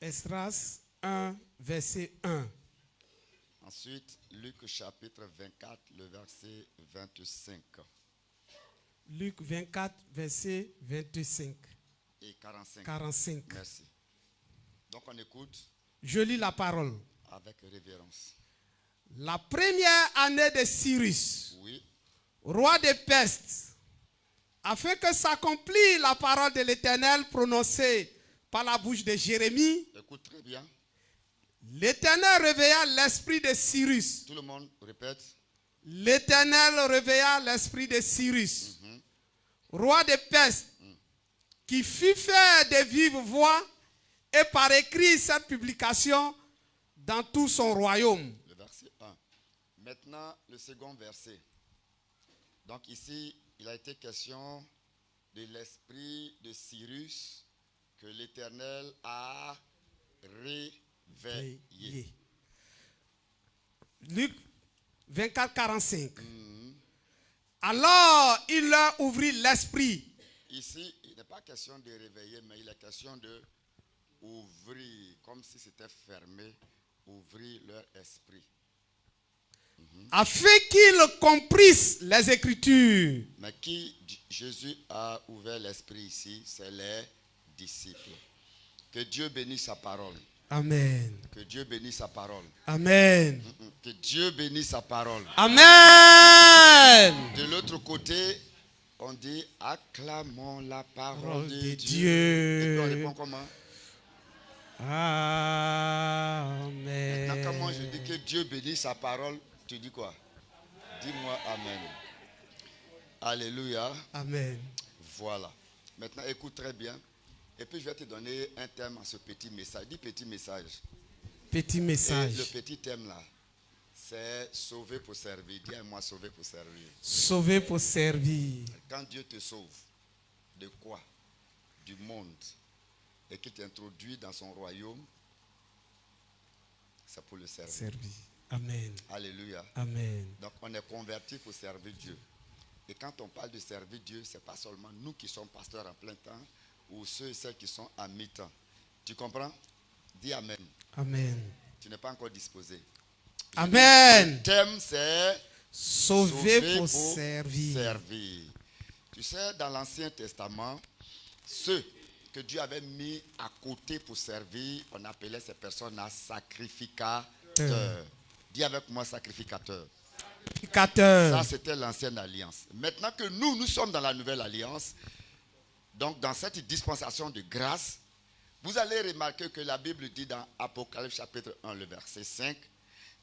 Esdras 1, verset 1. Ensuite, Luc chapitre 24, le verset 25 Luc 24, verset 25. et 45. 45. Merci. Donc on écoute Je lis la parole. avec révérence. La première année de Cyrus, Oui, roi de Perse, afin que s'accomplisse la parole de l'Éternel prononcée par la bouche de Jérémie, écoute très bien. l'Éternel réveilla l'esprit de Cyrus. Tout le monde répète. L'Éternel réveilla l'esprit de Cyrus, roi de Perse, qui fit faire de vive voix et par écrit cette publication dans tout son royaume. Le verset 1. Maintenant, le second verset. Donc ici, il a été question de l'esprit de Cyrus que l'Éternel a réveillé. Luc 24, 45. Alors il leur ouvrit l'esprit. Ici, il n'est pas question de réveiller, mais il est question de ouvrir, comme si c'était fermé, ouvrir leur esprit. Afin qu'ils comprissent les Écritures. Mais qui Jésus a ouvert l'esprit ici, c'est les disciples. Que Dieu bénisse sa parole. Amen. Que Dieu bénisse sa parole. Amen. Que Dieu bénisse sa parole. Amen. De l'autre côté, on dit acclamons la parole Parole de de Dieu. Et puis on Dieu. répond comment? Amen. Maintenant, quand moi je dis que Dieu bénisse sa parole, tu dis quoi? Dis-moi Amen. Alléluia. Amen. Voilà. Maintenant, écoute très bien. Et puis je vais te donner un thème à ce petit message. Dis petit message. Petit Et le message. petit thème là, c'est sauver pour servir. Dis à moi sauver pour servir. Sauver pour servir. Quand Dieu te sauve, de quoi? Du monde. Et qu'il t'introduit dans son royaume, c'est pour le servir. Servir. Amen. Alléluia. Amen. Donc on est converti pour servir Dieu. Et quand on parle de servir Dieu, ce n'est pas seulement nous qui sommes pasteurs en plein temps ou ceux et celles qui sont à mi-temps. Tu comprends? Dis Amen. Amen. Tu n'es pas encore disposé. Amen. Le thème c'est Sauver pour servir. servir. Tu sais, dans l'Ancien Testament, ceux que Dieu avait mis à côté pour servir, on appelait ces personnes-là sacrificateurs. Dis avec moi sacrificateurs. Ça, c'était l'ancienne alliance. Maintenant que nous sommes dans la nouvelle alliance, donc dans cette dispensation de grâce, vous allez remarquer que la Bible dit dans Apocalypse chapitre 1, le verset 5,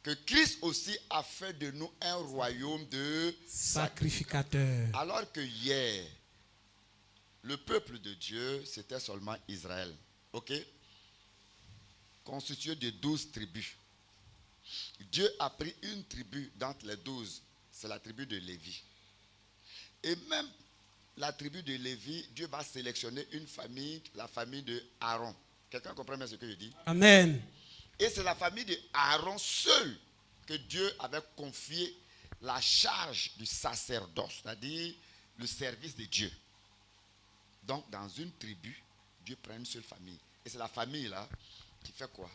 que Christ aussi a fait de nous un royaume de Sacrificateur. Alors que hier, le peuple de Dieu, c'était seulement Israël. Ok? Constitué de 12 tribus. Dieu a pris une tribu d'entre les 12. C'est la tribu de Lévi. Et même la tribu de Lévi, Dieu va sélectionner une famille, la famille de Aaron. Quelqu'un comprend bien ce que je dis? Amen. Et c'est la famille de Aaron seul que Dieu avait confié la charge du sacerdoce, c'est-à-dire le service de Dieu. Donc, dans une tribu, Dieu prend une seule famille. Et c'est la famille là qui fait quoi?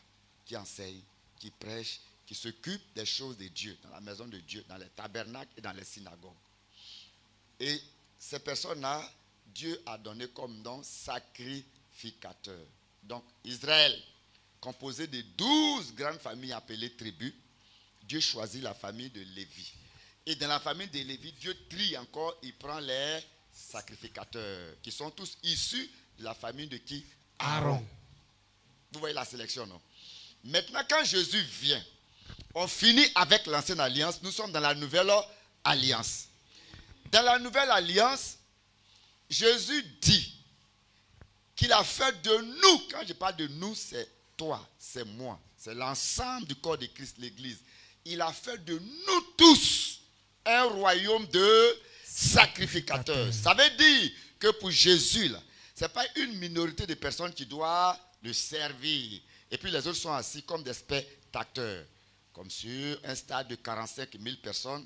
Qui enseigne, qui prêche, qui s'occupe des choses de Dieu, dans la maison de Dieu, dans les tabernacles et dans les synagogues. Et ces personnes-là, Dieu a donné comme nom sacrificateur. Donc, Israël, composé de 12 grandes familles appelées tribus, Dieu choisit la famille de Lévi. Et dans la famille de Lévi, Dieu trie encore, il prend les sacrificateurs, qui sont tous issus de la famille de qui? Aaron. Vous voyez la sélection, non? Maintenant, quand Jésus vient, on finit avec l'ancienne alliance, nous sommes dans la nouvelle alliance. Dans la nouvelle alliance, Jésus dit qu'il a fait de nous, quand je parle de nous, c'est toi, c'est moi, c'est l'ensemble du corps de Christ, l'Église. Il a fait de nous tous un royaume de sacrificateurs. Ça veut dire que pour Jésus, ce n'est pas une minorité de personnes qui doivent le servir. Et puis les autres sont assis comme des spectateurs. Comme sur un stade de 45 000 personnes,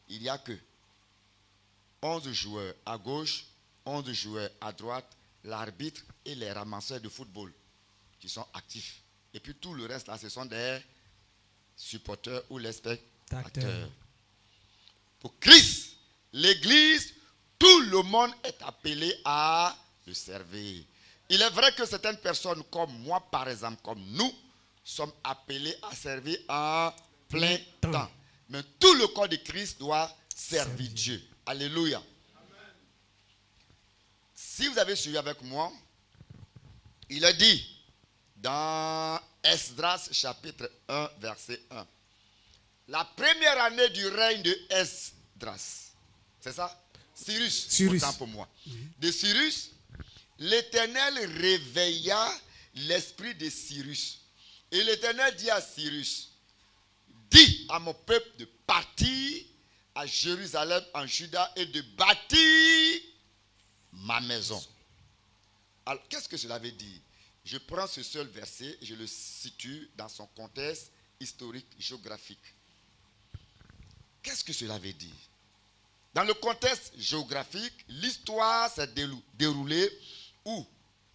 il n'y a que 11 joueurs à gauche, 11 joueurs à droite, l'arbitre et les ramasseurs de football qui sont actifs. Et puis tout le reste là, ce sont des supporters ou les spectateurs. Pour Christ, l'Église, tout le monde est appelé à le servir. Il est vrai que certaines personnes comme moi, par exemple, comme nous, sommes appelés à servir en plein temps. Mais tout le corps de Christ doit servir Dieu. Alléluia. Si vous avez suivi avec moi, il est dit dans Esdras chapitre 1 verset 1. La première année du règne de Esdras, c'est ça? Cyrus. Autant pour moi. De Cyrus, l'Éternel réveilla l'esprit de Cyrus. Et l'Éternel dit à Cyrus, dis à mon peuple de partir à Jérusalem en Juda et de bâtir ma maison. Alors, qu'est-ce que cela veut dire? Je prends ce seul verset et je le situe dans son contexte historique, géographique. Qu'est-ce que cela veut dire? Dans le contexte géographique, l'histoire s'est déroulée où?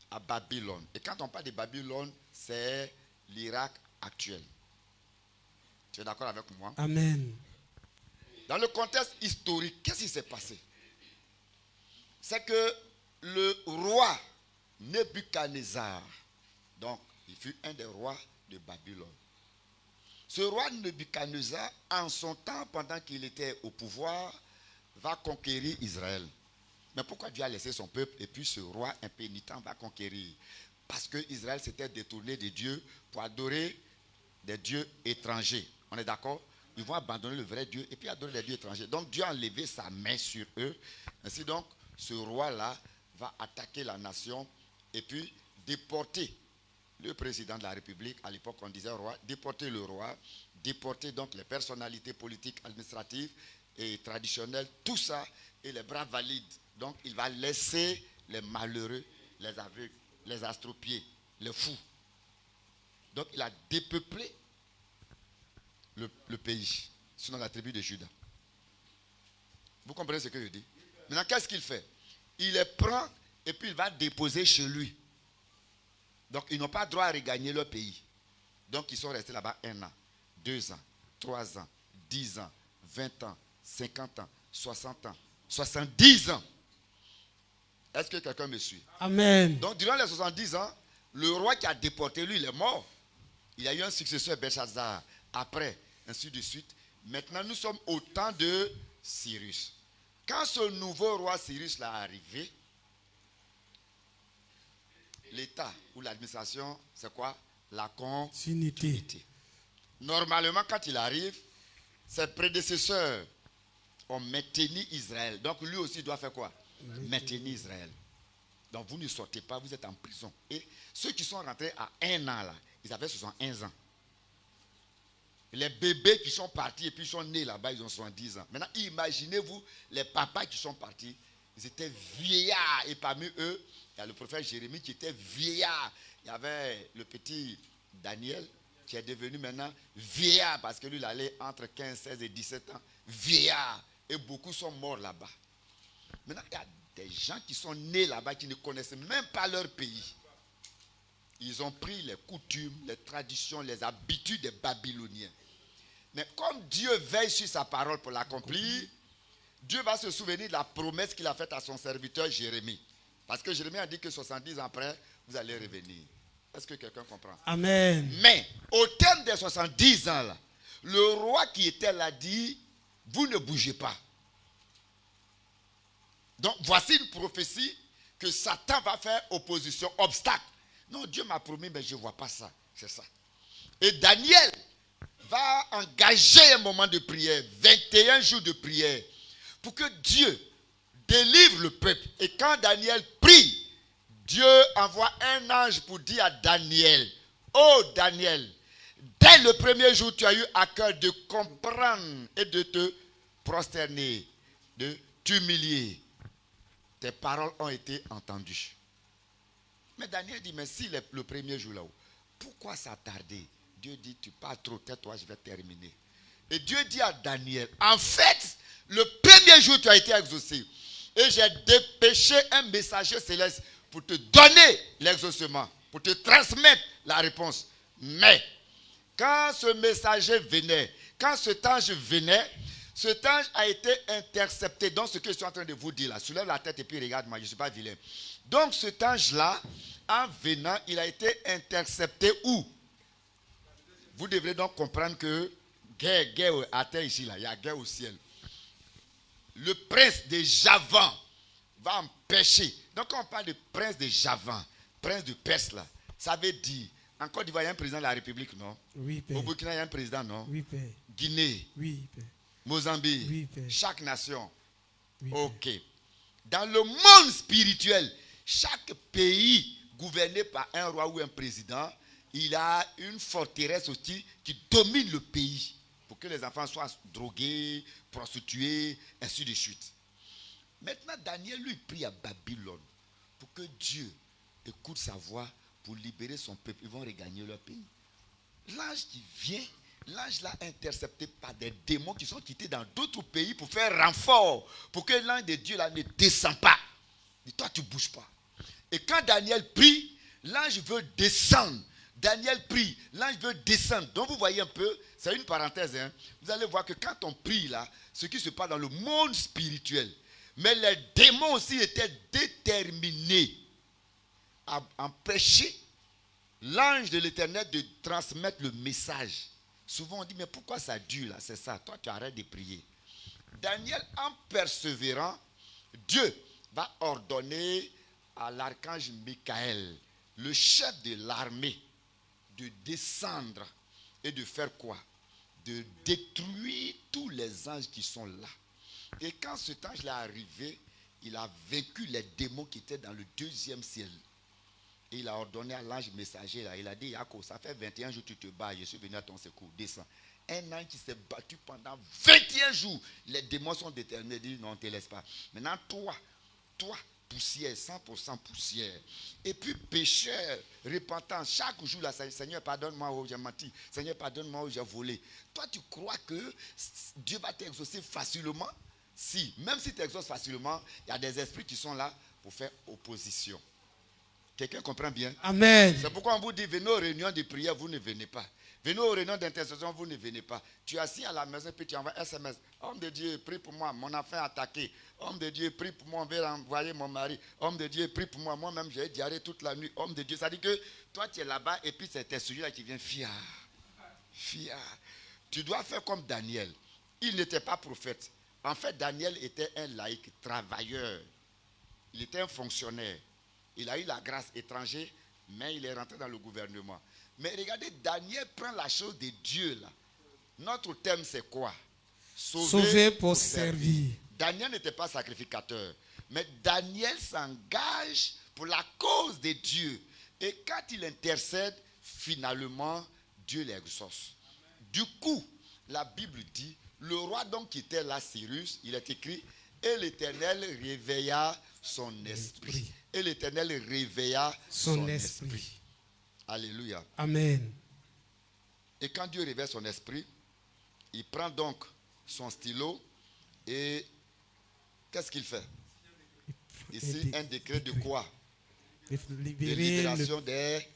À Babylone. Et quand on parle de Babylone, c'est l'Irak actuel. Tu es d'accord avec moi? Amen. Dans le contexte historique, qu'est-ce qui s'est passé? C'est que le roi Nebuchadnezzar, donc il fut un des rois de Babylone. Ce roi Nebuchadnezzar, en son temps, pendant qu'il était au pouvoir, va conquérir Israël. Mais pourquoi Dieu a laissé son peuple et puis ce roi impénitent va conquérir? Parce que Israël s'était détourné de Dieu pour adorer des dieux étrangers. On est d'accord? Ils vont abandonner le vrai Dieu et puis adorer des dieux étrangers. Donc Dieu a enlevé sa main sur eux. Ainsi donc, ce roi-là va attaquer la nation et puis déporter le président de la République. À l'époque, on disait roi. Déporter le roi, déporter donc les personnalités politiques, administratives et traditionnelles, tout ça, et les bras valides. Donc, il va laisser les malheureux, les aveugles, les astropiés, les fous. Donc, il a dépeuplé le pays, selon la tribu de Juda. Vous comprenez ce que je dis? Maintenant, qu'est-ce qu'il fait? Il les prend et puis il va déposer chez lui. Donc, ils n'ont pas droit à regagner leur pays. Donc, ils sont restés là-bas 1 an, 2 ans, 3 ans, 10 ans, 20 ans, 50 ans, 60 ans, 70 ans. Est-ce que quelqu'un me suit? Amen. Donc, durant les 70 ans, le roi qui a déporté, lui, il est mort. Il y a eu un successeur, Belshazzar. Après, ainsi de suite. Maintenant, nous sommes au temps de Cyrus. Quand ce nouveau roi Cyrus est arrivé, l'État ou l'administration, c'est quoi? La continuité. Normalement, quand il arrive, ses prédécesseurs ont maintenu Israël. Donc, lui aussi doit faire quoi? Maintenir Israël. Donc, vous ne sortez pas, vous êtes en prison. Et ceux qui sont rentrés à 1 an, là, ils avaient 61 ans. Les bébés qui sont partis et puis sont nés là-bas, ils ont 70 ans. Maintenant, imaginez-vous les papas qui sont partis. Ils étaient vieillards. Et parmi eux, il y a le prophète Jérémie qui était vieillard. Il y avait le petit Daniel qui est devenu maintenant vieillard parce que lui, il allait entre 15, 16 et 17 ans. Vieillard. Et beaucoup sont morts là-bas. Maintenant, il y a des gens qui sont nés là-bas qui ne connaissent même pas leur pays. Ils ont pris les coutumes, les traditions, les habitudes des Babyloniens. Mais comme Dieu veille sur sa parole pour l'accomplir, Dieu va se souvenir de la promesse qu'il a faite à son serviteur Jérémie. Parce que Jérémie a dit que 70 ans après, vous allez revenir. Est-ce que quelqu'un comprend? Amen. Mais au terme des 70 ans, là, le roi qui était là dit, vous ne bougez pas. Donc voici une prophétie que Satan va faire opposition, obstacle. Non, Dieu m'a promis, mais je ne vois pas ça. C'est ça. Et Daniel va engager un moment de prière, 21 jours de prière, pour que Dieu délivre le peuple. Et quand Daniel prie, Dieu envoie un ange pour dire à Daniel, oh Daniel, dès le premier jour, tu as eu à cœur de comprendre et de te prosterner, de t'humilier. Tes paroles ont été entendues. Mais Daniel dit, mais si le premier jour là-haut, pourquoi ça a tardé? Dieu dit, tu parles trop, tais-toi, je vais terminer. Et Dieu dit à Daniel, en fait, le premier jour tu as été exaucé. Et j'ai dépêché un messager céleste pour te donner l'exaucement, pour te transmettre la réponse. Mais, quand ce messager venait, quand cet ange venait, cet ange a été intercepté. Donc, ce que je suis en train de vous dire là, soulève la tête et puis regarde-moi, je ne suis pas vilain. Donc, cet ange-là, en venant, il a été intercepté où? Vous devrez donc comprendre que guerre à terre ici, là, il y a guerre au ciel. Le prince de Javan va empêcher. Donc, quand on parle de prince de Javan, prince de Perse, là, ça veut dire, en Côte d'Ivoire, il y a un président de la République, non? Oui, Père. Au Burkina, il y a un président, non? Oui, Père. Guinée, Oui, Père. Mozambique, Oui, Père. chaque nation. Oui, Ok. Dans le monde spirituel, chaque pays gouverné par un roi ou un président, il a une forteresse aussi qui domine le pays pour que les enfants soient drogués, prostitués, ainsi de suite. Maintenant, Daniel, lui, prie à Babylone pour que Dieu écoute sa voix pour libérer son peuple. Ils vont regagner leur pays. L'ange qui vient, l'ange l'a intercepté par des démons qui sont quittés dans d'autres pays pour faire renfort, pour que l'ange de Dieu là ne descende pas. Et toi, tu ne bouges pas. Et quand Daniel prie, l'ange veut descendre. Daniel prie, l'ange veut descendre. Donc vous voyez un peu, c'est une parenthèse. Hein? Vous allez voir que quand on prie là, ce qui se passe dans le monde spirituel, mais les démons aussi étaient déterminés à empêcher l'ange de l'Éternel de transmettre le message. Souvent on dit, mais pourquoi ça dure là? C'est ça, toi tu arrêtes de prier. Daniel, en persévérant, Dieu va ordonner à l'archange Michael, le chef de l'armée, de descendre et de faire quoi? De détruire tous les anges qui sont là. Et quand cet ange est arrivé, il a vaincu les démons qui étaient dans le deuxième ciel. Et il a ordonné à l'ange messager, là, il a dit, Yako, ça fait 21 jours que tu te bats, je suis venu à ton secours, descends. Un ange qui s'est battu pendant 21 jours, les démons sont déterminés, ils disent, non, on ne te laisse pas. Maintenant, toi, poussière, 100% poussière. Et puis pécheur, repentant, chaque jour, là, Seigneur, pardonne-moi où j'ai menti, Seigneur, pardonne-moi où j'ai volé. Toi, tu crois que Dieu va t'exaucer facilement? Si, même si tu exauces facilement, il y a des esprits qui sont là pour faire opposition. Quelqu'un comprend bien? Amen. C'est pourquoi on vous dit, venez aux réunions de prière, vous ne venez pas. Venez aux réunions d'intercession, vous ne venez pas. Tu es assis à la maison, puis tu envoies un SMS. Homme de Dieu, prie pour moi, mon enfant est attaqué. Homme de Dieu, prie pour moi, on va envoyer mon mari. Homme de Dieu, prie pour moi, moi-même j'ai diarrhée toute la nuit. Homme de Dieu, ça dit que toi tu es là-bas et puis c'est tes celui-là qui vient fier. Tu dois faire comme Daniel. Il n'était pas prophète. En fait, Daniel était un laïc, travailleur. Il était un fonctionnaire. Il a eu la grâce étrangère, mais il est rentré dans le gouvernement. Mais regardez, Daniel prend la chose de Dieu là. Notre thème c'est quoi? Sauver pour servir. Daniel n'était pas sacrificateur, mais Daniel s'engage pour la cause de Dieu. Et quand il intercède, finalement, Dieu l'exauce. Du coup, la Bible dit, le roi donc qui était là, Cyrus, il est écrit, et l'Éternel réveilla son esprit. Et l'Éternel réveilla son esprit. Alléluia. Amen. Et quand Dieu réveille son esprit, il prend donc son stylo et qu'est-ce qu'il fait? Ici, un décret de quoi? De libération des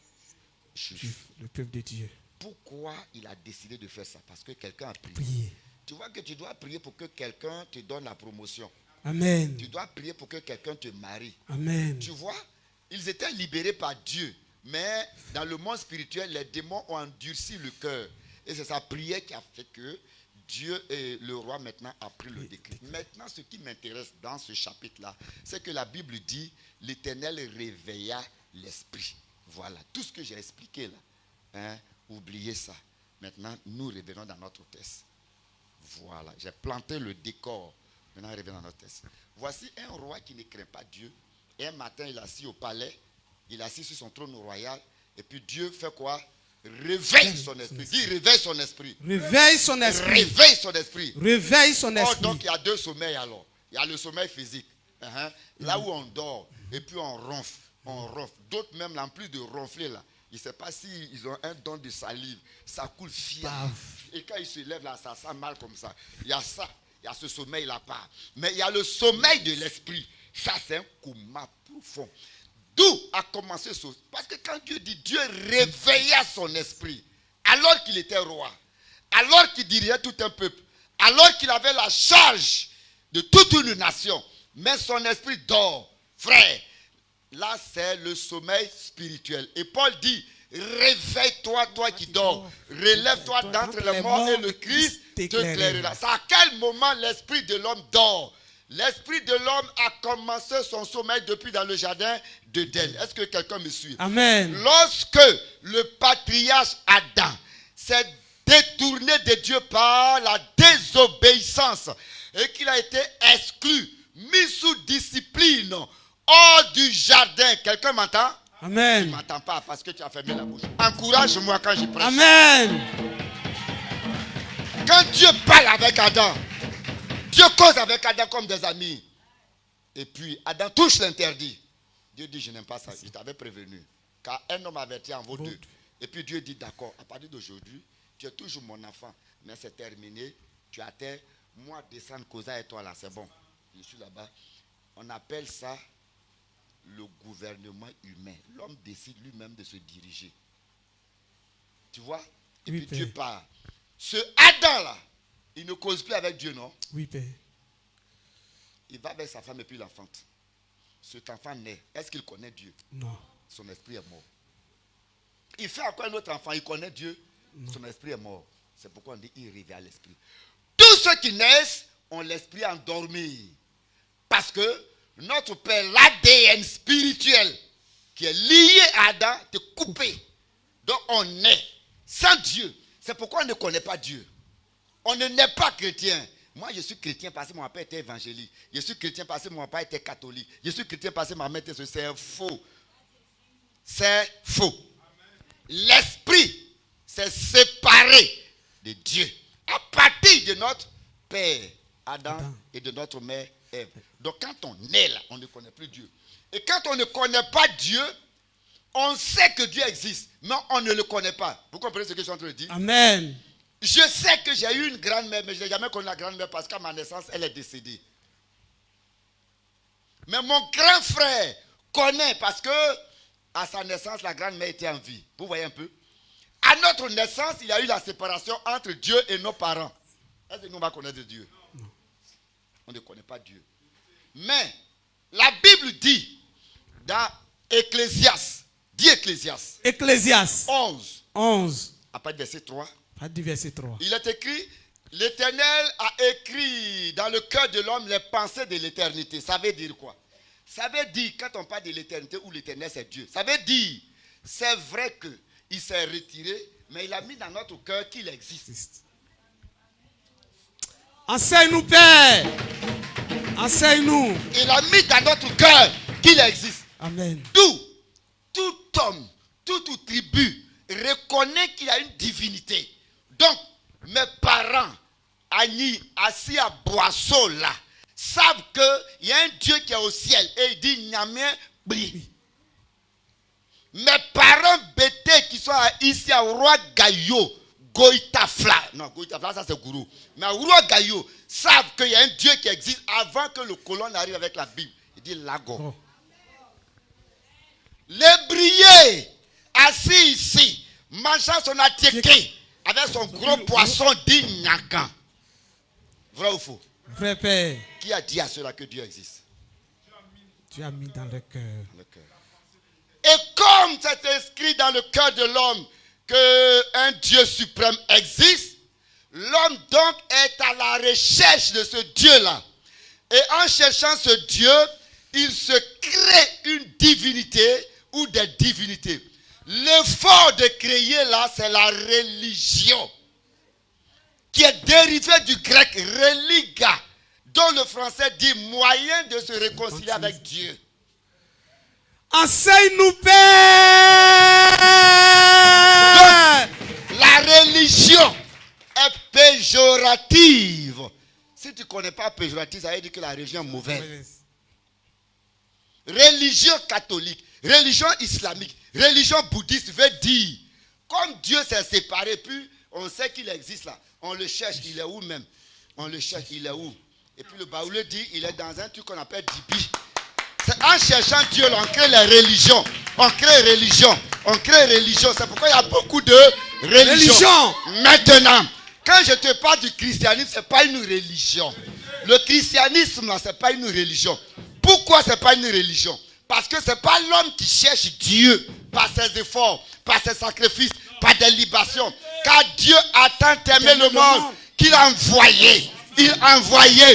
Juifs. Le peuple de Dieu. Pourquoi il a décidé de faire ça? Parce que quelqu'un a prié. Prier. Tu vois que tu dois prier pour que quelqu'un te donne la promotion. Amen. Tu dois prier pour que quelqu'un te marie. Amen. Tu vois, ils étaient libérés par Dieu. Mais dans le monde spirituel, les démons ont endurci le cœur. Et c'est sa prière qui a fait que Dieu et le roi maintenant a pris le décret. Maintenant, ce qui m'intéresse dans ce chapitre-là, c'est que la Bible dit, l'Éternel réveilla l'esprit. Voilà, tout ce que j'ai expliqué là. Hein, oubliez ça. Maintenant, nous revenons dans notre texte. Voilà, j'ai planté le décor. Maintenant, revenons dans notre texte. Voici un roi qui ne craint pas Dieu. Et un matin, il est assis au palais. Il est assis sur son trône royal. Et puis Dieu fait quoi? Réveille son esprit. Dis réveille son esprit. Réveille son esprit. Réveille son esprit. Réveille son esprit. Oh, donc il y a deux sommeils alors. Il y a le sommeil physique. Là où on dort. Et puis on ronfle. On ronfle. D'autres même, là, en plus de ronfler là, je ne sais pas s'ils ont un don de salive. Ça coule fier. Et quand ils se lèvent là, ça sent mal comme ça. Il y a ça. Il y a ce sommeil là-bas. Mais il y a le sommeil de l'esprit. Ça, c'est un coma profond. D'où a commencé ce... Parce que quand Dieu dit, Dieu réveilla son esprit, alors qu'il était roi, alors qu'il dirigeait tout un peuple, alors qu'il avait la charge de toute une nation, mais son esprit dort, frère. Là, c'est le sommeil spirituel. Et Paul dit, réveille-toi, toi qui dors. Relève-toi d'entre les morts et le Christ t'éclairera. C'est à quel moment l'esprit de l'homme dort? L'esprit de l'homme a commencé son sommeil depuis dans le jardin d'Éden. Est-ce que quelqu'un me suit? Amen. Lorsque le patriarche Adam s'est détourné de Dieu par la désobéissance et qu'il a été exclu, mis sous discipline, hors du jardin. Quelqu'un m'entend? Amen. Tu ne m'entends pas parce que tu as fermé la bouche. Encourage-moi quand je prêche. Amen. Quand Dieu parle avec Adam, Dieu cause avec Adam comme des amis. Et puis Adam touche l'interdit. Dieu dit, je n'aime pas ça. Je t'avais prévenu. Car un homme averti en vaut deux. Et puis Dieu dit, d'accord, à partir d'aujourd'hui, tu es toujours mon enfant. Mais c'est terminé. Tu as terre. Moi, descendre, causa et toi là, c'est bon. Je suis là-bas. On appelle ça le gouvernement humain. L'homme décide lui-même de se diriger. Tu vois? Et oui, puis Père. Dieu part. Ce Adam-là, il ne cause plus avec Dieu, non? Oui, Père. Il va avec sa femme et puis l'enfante. Cet enfant naît. Est-ce qu'il connaît Dieu? Non. Son esprit est mort. Il fait encore un autre enfant, il connaît Dieu. Non. Son esprit est mort. C'est pourquoi on dit il réveille l'esprit. Tous ceux qui naissent ont l'esprit endormi. Parce que notre Père, l'ADN spirituel qui est lié à Adam, est coupé. Donc on naît sans Dieu. C'est pourquoi on ne connaît pas Dieu. On ne naît pas chrétien. Moi, je suis chrétien parce que mon père était évangélique. Je suis chrétien parce que mon père était catholique. Je suis chrétien parce que ma mère était... C'est faux. C'est faux. L'esprit s'est séparé de Dieu. À partir de notre père, Adam, et de notre mère, Ève. Donc quand on est là, on ne connaît plus Dieu. Et quand on ne connaît pas Dieu, on sait que Dieu existe, mais on ne le connaît pas. Vous comprenez ce que je suis en train de dire? Amen. Je sais que j'ai eu une grand-mère, mais je n'ai jamais connu la grand-mère parce qu'à ma naissance, elle est décédée. Mais mon grand frère connaît parce que à sa naissance, la grand-mère était en vie. Vous voyez un peu? À notre naissance, il y a eu la séparation entre Dieu et nos parents. Est-ce que nous va connaître Dieu? Non. On ne connaît pas Dieu. Mais la Bible dit dans Ecclésiaste, dit Ecclésiaste. Ecclésiaste 11. À partir du verset 3. Verset 3. Il est écrit, l'Éternel a écrit dans le cœur de l'homme les pensées de l'éternité. Ça veut dire quoi? Ça veut dire, quand on parle de l'éternité où l'éternel c'est Dieu, ça veut dire, c'est vrai qu'il s'est retiré, mais il a mis dans notre cœur qu'il existe. Enseigne-nous, Père. Enseigne-nous. Il a mis dans notre cœur qu'il existe. Amen. D'où tout homme, toute tribu reconnaît qu'il y a une divinité. Donc, mes parents, assis à Boisseau là, savent qu'il y a un Dieu qui est au ciel. Et il dit, Nyamien, bri. Mes parents bêtés qui sont ici à Roi Gaillot, Goïtafla, non, Goïtafla, ça c'est gourou. Mais à Roi Gaillot, savent qu'il y a un Dieu qui existe avant que le colon arrive avec la Bible. Il dit, Lago. Oh. Les brillés, assis ici, mangeant son attiéké, avec son gros poisson dit Nyakan. Vrai ou faux? Vrai, Père. Qui a dit à cela que Dieu existe? Tu as mis dans le cœur. Et comme c'est écrit dans le cœur de l'homme qu'un Dieu suprême existe, l'homme donc est à la recherche de ce Dieu-là. Et en cherchant ce Dieu, il se crée une divinité ou des divinités. L'effort de créer là, c'est la religion, qui est dérivé du grec religa, dont le français dit moyen de se réconcilier avec Dieu. Enseigne-nous, Père. Donc, la religion est péjorative. Si tu ne connais pas péjorative, ça veut dire que la religion est mauvaise. Religion catholique, religion islamique, religion bouddhiste veut dire, comme Dieu s'est séparé, puis on sait qu'il existe là, on le cherche, il est où même? On le cherche, il est où? Et puis le baoulé dit, il est dans un truc qu'on appelle Dibi. C'est en cherchant Dieu, là, on crée les religions. On crée religion. On crée religion. C'est pourquoi il y a beaucoup de religions. Maintenant, quand je te parle du christianisme, ce n'est pas une religion. Le christianisme, ce n'est pas une religion. Pourquoi ce n'est pas une religion? Parce que ce n'est pas l'homme qui cherche Dieu par ses efforts, par ses sacrifices, par des libations. Car Dieu a tant aimé le monde qu'il a envoyé. Il a envoyé.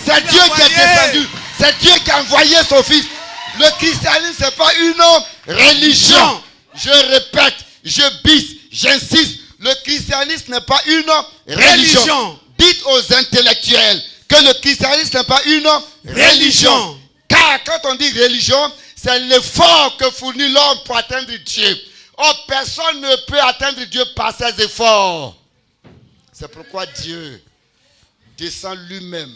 C'est Dieu qui est descendu. C'est Dieu qui a envoyé son fils. Le christianisme, ce n'est pas une religion. Je répète, je bise, j'insiste. Le christianisme n'est pas une religion. Dites aux intellectuels que le christianisme n'est pas une religion. Car quand on dit religion, c'est l'effort que fournit l'homme pour atteindre Dieu. Or, personne ne peut atteindre Dieu par ses efforts. C'est pourquoi Dieu descend lui-même.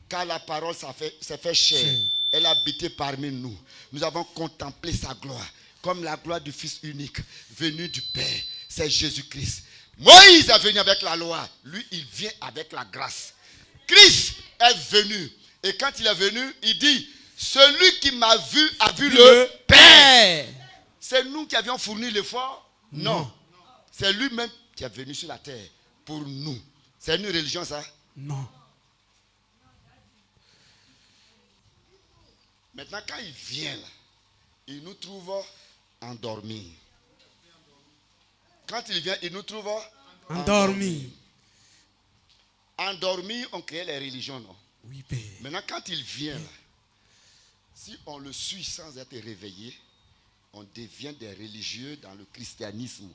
Car la parole s'est fait chair. Elle a habité parmi nous. Nous avons contemplé sa gloire. Comme la gloire du Fils unique, venu du Père. C'est Jésus-Christ. Moïse est venu avec la loi. Lui, il vient avec la grâce. Christ est venu. Et quand il est venu, il dit, celui qui m'a vu a vu le Père. C'est nous qui avions fourni l'effort? Non. C'est lui-même qui est venu sur la terre pour nous. C'est une religion, ça? Non. Maintenant, quand il vient là, il nous trouve endormis. Quand il vient, il nous trouve endormis. Endormis, on crée les religions, non? Oui, Père. Maintenant, quand il vient là, si on le suit sans être réveillé, on devient des religieux dans le christianisme.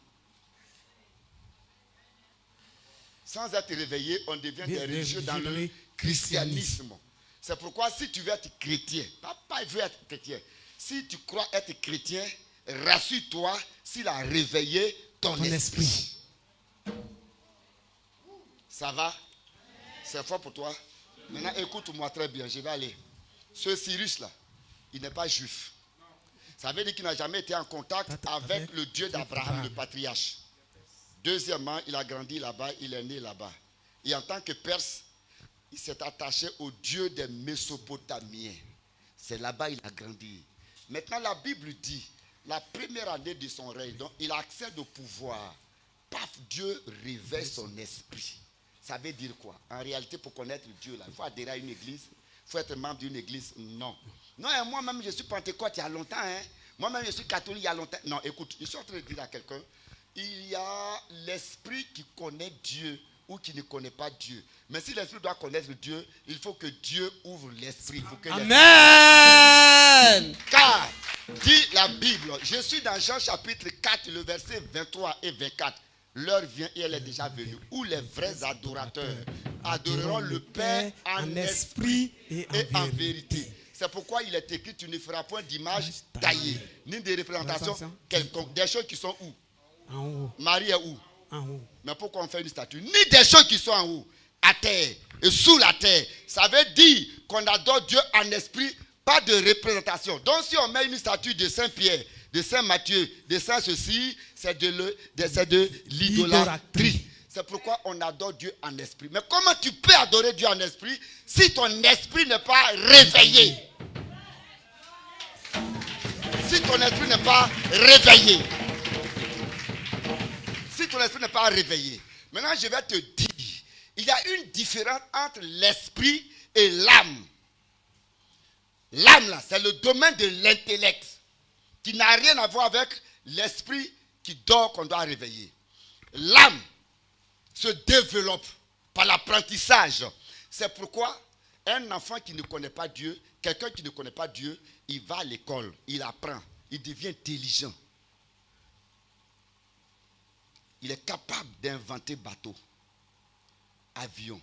Sans être réveillé, on devient des religieux dans le christianisme. C'est pourquoi si tu veux être chrétien, papa veut être chrétien. Si tu crois être chrétien, rassure-toi s'il a réveillé ton esprit. Ça va? C'est fort pour toi? Maintenant, écoute-moi très bien, je vais aller. Ce Cyrus-là, il n'est pas juif. Ça veut dire qu'il n'a jamais été en contact avec le Dieu d'Abraham, le patriarche. Deuxièmement, il a grandi là-bas, il est né là-bas. Et en tant que Perse, il s'est attaché au Dieu des Mésopotamiens. C'est là-bas qu'il a grandi. Maintenant, la Bible dit, la première année de son règne, donc il accède au pouvoir. Paf, Dieu réveille son esprit. Ça veut dire quoi? En réalité, pour connaître Dieu, là, il faut adhérer à une église. Il faut être membre d'une église. Non. Non, moi-même, je suis pentecôte il y a longtemps. Hein. Moi-même, je suis catholique il y a longtemps. Non, écoute, je suis en train de dire à quelqu'un, il y a l'esprit qui connaît Dieu ou qui ne connaît pas Dieu. Mais si l'esprit doit connaître Dieu, il faut que Dieu ouvre l'esprit. Amen. Car, dit la Bible, je suis dans Jean chapitre 4, le verset 23 et 24. L'heure vient et elle est déjà venue, où les vrais adorateurs adoreront le Père en esprit et en vérité. C'est pourquoi il est écrit, tu ne feras point d'image taillée, ni de représentation quelconque. Des choses qui sont où? En haut. Marie est où? En haut. Mais pourquoi on fait une statue? Ni des choses qui sont en haut, à terre et sous la terre. Ça veut dire qu'on adore Dieu en esprit, pas de représentation. Donc si on met une statue de Saint-Pierre, de Saint-Matthieu, de Saint-Ceci, c'est de l'idolâtrie. C'est pourquoi on adore Dieu en esprit. Mais comment tu peux adorer Dieu en esprit si ton esprit n'est pas réveillé? Si ton esprit n'est pas réveillé. Si ton esprit n'est pas réveillé. Maintenant, je vais te dire, il y a une différence entre l'esprit et l'âme. L'âme, là, c'est le domaine de l'intellect qui n'a rien à voir avec l'esprit qui dort qu'on doit réveiller. L'âme se développe par l'apprentissage. C'est pourquoi un enfant qui ne connaît pas Dieu, quelqu'un qui ne connaît pas Dieu, il va à l'école, il apprend, il devient intelligent. Il est capable d'inventer bateau, avion.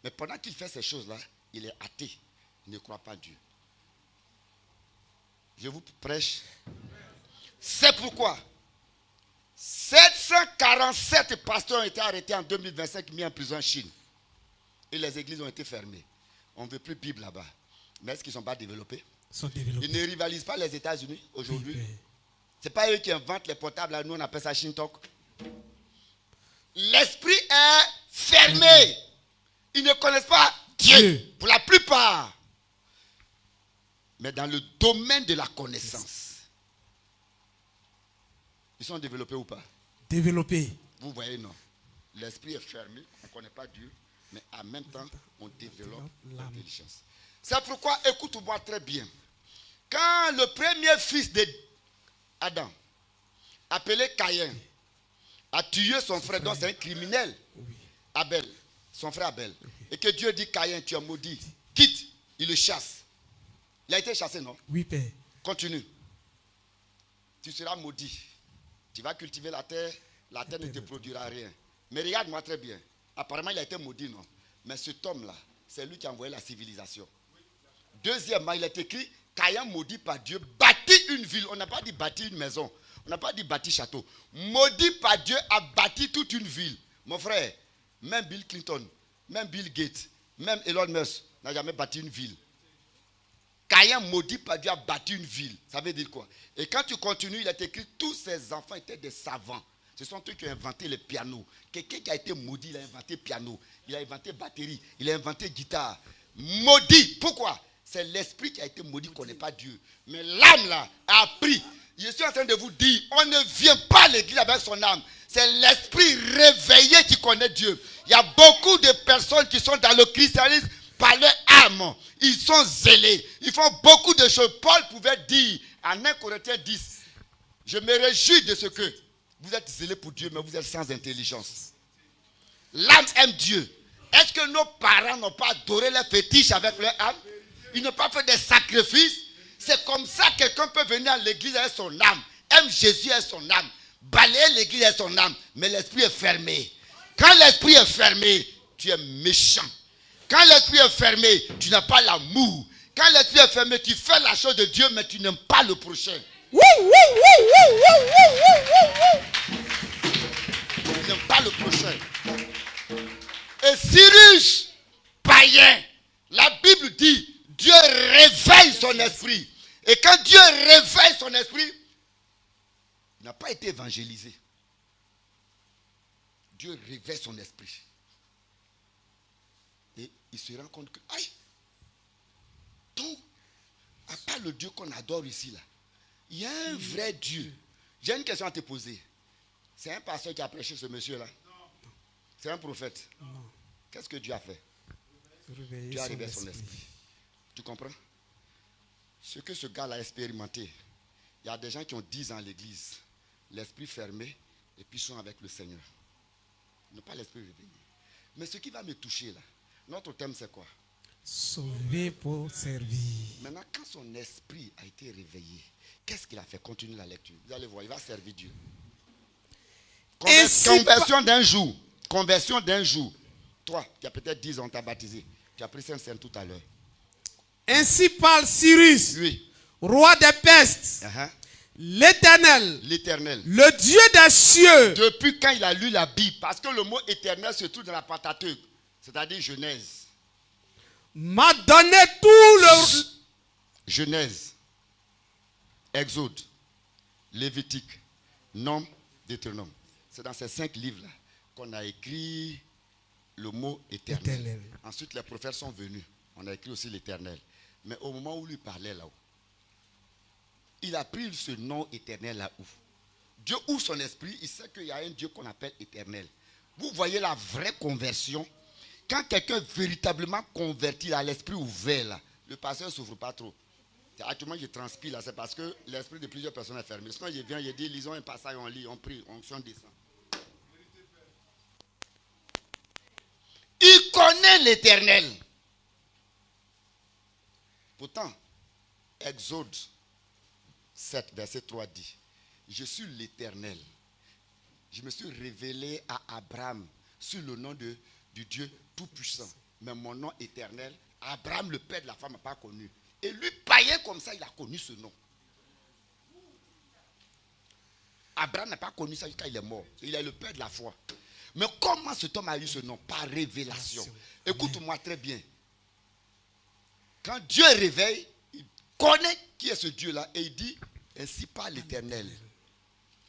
Mais pendant qu'il fait ces choses-là, il est athée, il ne croit pas Dieu. Je vous prêche. C'est pourquoi 747 pasteurs ont été arrêtés en 2025, mis en prison en Chine. Et les églises ont été fermées. On ne veut plus de Bible là-bas. Mais est-ce qu'ils ne sont pas développés? Ils ne rivalisent pas les États-Unis aujourd'hui. Ce n'est pas eux qui inventent les portables. Là, nous, on appelle ça Shintok. L'esprit est fermé. Ils ne connaissent pas Dieu. Pour la plupart. Mais dans le domaine de la connaissance, ils sont développés ou pas? Développés. Vous voyez, non? L'esprit est fermé, on ne connaît pas Dieu, mais en même temps, on développe l'intelligence. C'est pourquoi, écoute-moi très bien. Quand le premier fils d'Adam, appelé Caïn, a tué son frère, donc c'est un criminel, Abel, son frère Abel, et que Dieu dit, Caïn, tu es maudit, quitte, il le chasse. Il a été chassé, non? Oui, Père. Continue. Tu seras maudit. Tu vas cultiver la terre ne te produira rien. Mais regarde-moi très bien. Apparemment, il a été maudit, non? Mais cet homme-là, c'est lui qui a envoyé la civilisation. Deuxièmement, il est écrit, Caïn maudit par Dieu, bâtit une ville. On n'a pas dit bâtir une maison. On n'a pas dit bâtir château. Maudit par Dieu a bâti toute une ville. Mon frère, même Bill Clinton, même Bill Gates, même Elon Musk n'a jamais bâti une ville. Caïn maudit par Dieu a bâti une ville. Ça veut dire quoi? Et quand tu continues, il est écrit, tous ses enfants étaient des savants. Ce sont eux qui ont inventé le piano. Quelqu'un qui a été maudit, il a inventé piano. Il a inventé batterie. Il a inventé guitare. Maudit. Pourquoi? C'est l'esprit qui a été maudit qu'on n'est pas Dieu. Mais l'âme là a appris. Je suis en train de vous dire, on ne vient pas à l'église avec son âme. C'est l'esprit réveillé qui connaît Dieu. Il y a beaucoup de personnes qui sont dans le christianisme par leur âme. Ils sont zélés. Ils font beaucoup de choses. Paul pouvait dire en 1 Corinthiens 10, je me réjouis de ce que vous êtes zélés pour Dieu, mais vous êtes sans intelligence. L'âme aime Dieu. Est-ce que nos parents n'ont pas adoré les fétiches avec leur âme? Ils n'ont pas fait des sacrifices. C'est comme ça que quelqu'un peut venir à l'église avec son âme, aime Jésus avec son âme, balayer l'église avec son âme, mais l'esprit est fermé. Quand l'esprit est fermé, tu es méchant. Quand l'esprit est fermé, tu n'as pas l'amour. Quand l'esprit est fermé, tu fais la chose de Dieu, mais tu n'aimes pas le prochain. Tu n'aimes pas le prochain. Et Cyrus, païen, la Bible dit, Dieu réveille son esprit. Et quand Dieu réveille son esprit, il n'a pas été évangélisé. Dieu réveille son esprit. Et il se rend compte que, aïe, donc, à part le Dieu qu'on adore ici, là, il y a un vrai Dieu. J'ai une question à te poser. C'est un pasteur qui a prêché ce monsieur-là? Non. C'est un prophète? Non. Qu'est-ce que Dieu a fait? Dieu a réveillé son esprit. Tu comprends? Ce que ce gars-là a expérimenté, il y a des gens qui ont 10 ans à l'église, l'esprit fermé, et puis sont avec le Seigneur. Ils n'ont pas l'esprit réveillé. Mais ce qui va me toucher là, notre thème c'est quoi? Sauver pour servir. Maintenant, quand son esprit a été réveillé, qu'est-ce qu'il a fait? Continue la lecture. Vous allez voir, il va servir Dieu. Conversion d'un jour. Conversion d'un jour. Toi, qui as peut-être 10 ans, on t'a baptisé. Tu as pris Saint-Saint tout à l'heure. Ainsi parle Cyrus, Oui. Roi des pestes, l'Éternel, le Dieu des cieux. Depuis quand il a lu la Bible, parce que le mot éternel se trouve dans la Pentateuque, c'est-à-dire Genèse. M'a donné tout le... Genèse, Exode, Lévitique, Nombre, Deutéronome. C'est dans ces 5 livres-là qu'on a écrit le mot éternel. Ensuite, les prophètes sont venus. On a écrit aussi l'éternel. Mais au moment où lui parlait là-haut, il a pris ce nom éternel là-haut. Dieu ouvre son esprit, il sait qu'il y a un Dieu qu'on appelle éternel. Vous voyez la vraie conversion. Quand quelqu'un est véritablement converti à l'esprit ouvert là, le pasteur ne souffre pas trop. Actuellement, je transpire là, c'est parce que l'esprit de plusieurs personnes est fermé. Sinon, je viens, je dis, lisons un passage, on lit, on prie, on descend. Il connaît l'éternel. Pourtant, Exode 7, verset 3 dit, je suis l'éternel. Je me suis révélé à Abraham sur le nom du Dieu Tout-Puissant. Mais mon nom éternel, Abraham, le père de la femme, n'a pas connu. Et lui, païen comme ça, il a connu ce nom. Abraham n'a pas connu ça jusqu'à il est mort. Il est le père de la foi. Mais comment cet homme a eu ce nom? Par révélation. Écoute-moi très bien. Quand Dieu réveille, il connaît qui est ce Dieu-là et il dit, ainsi parle l'Éternel.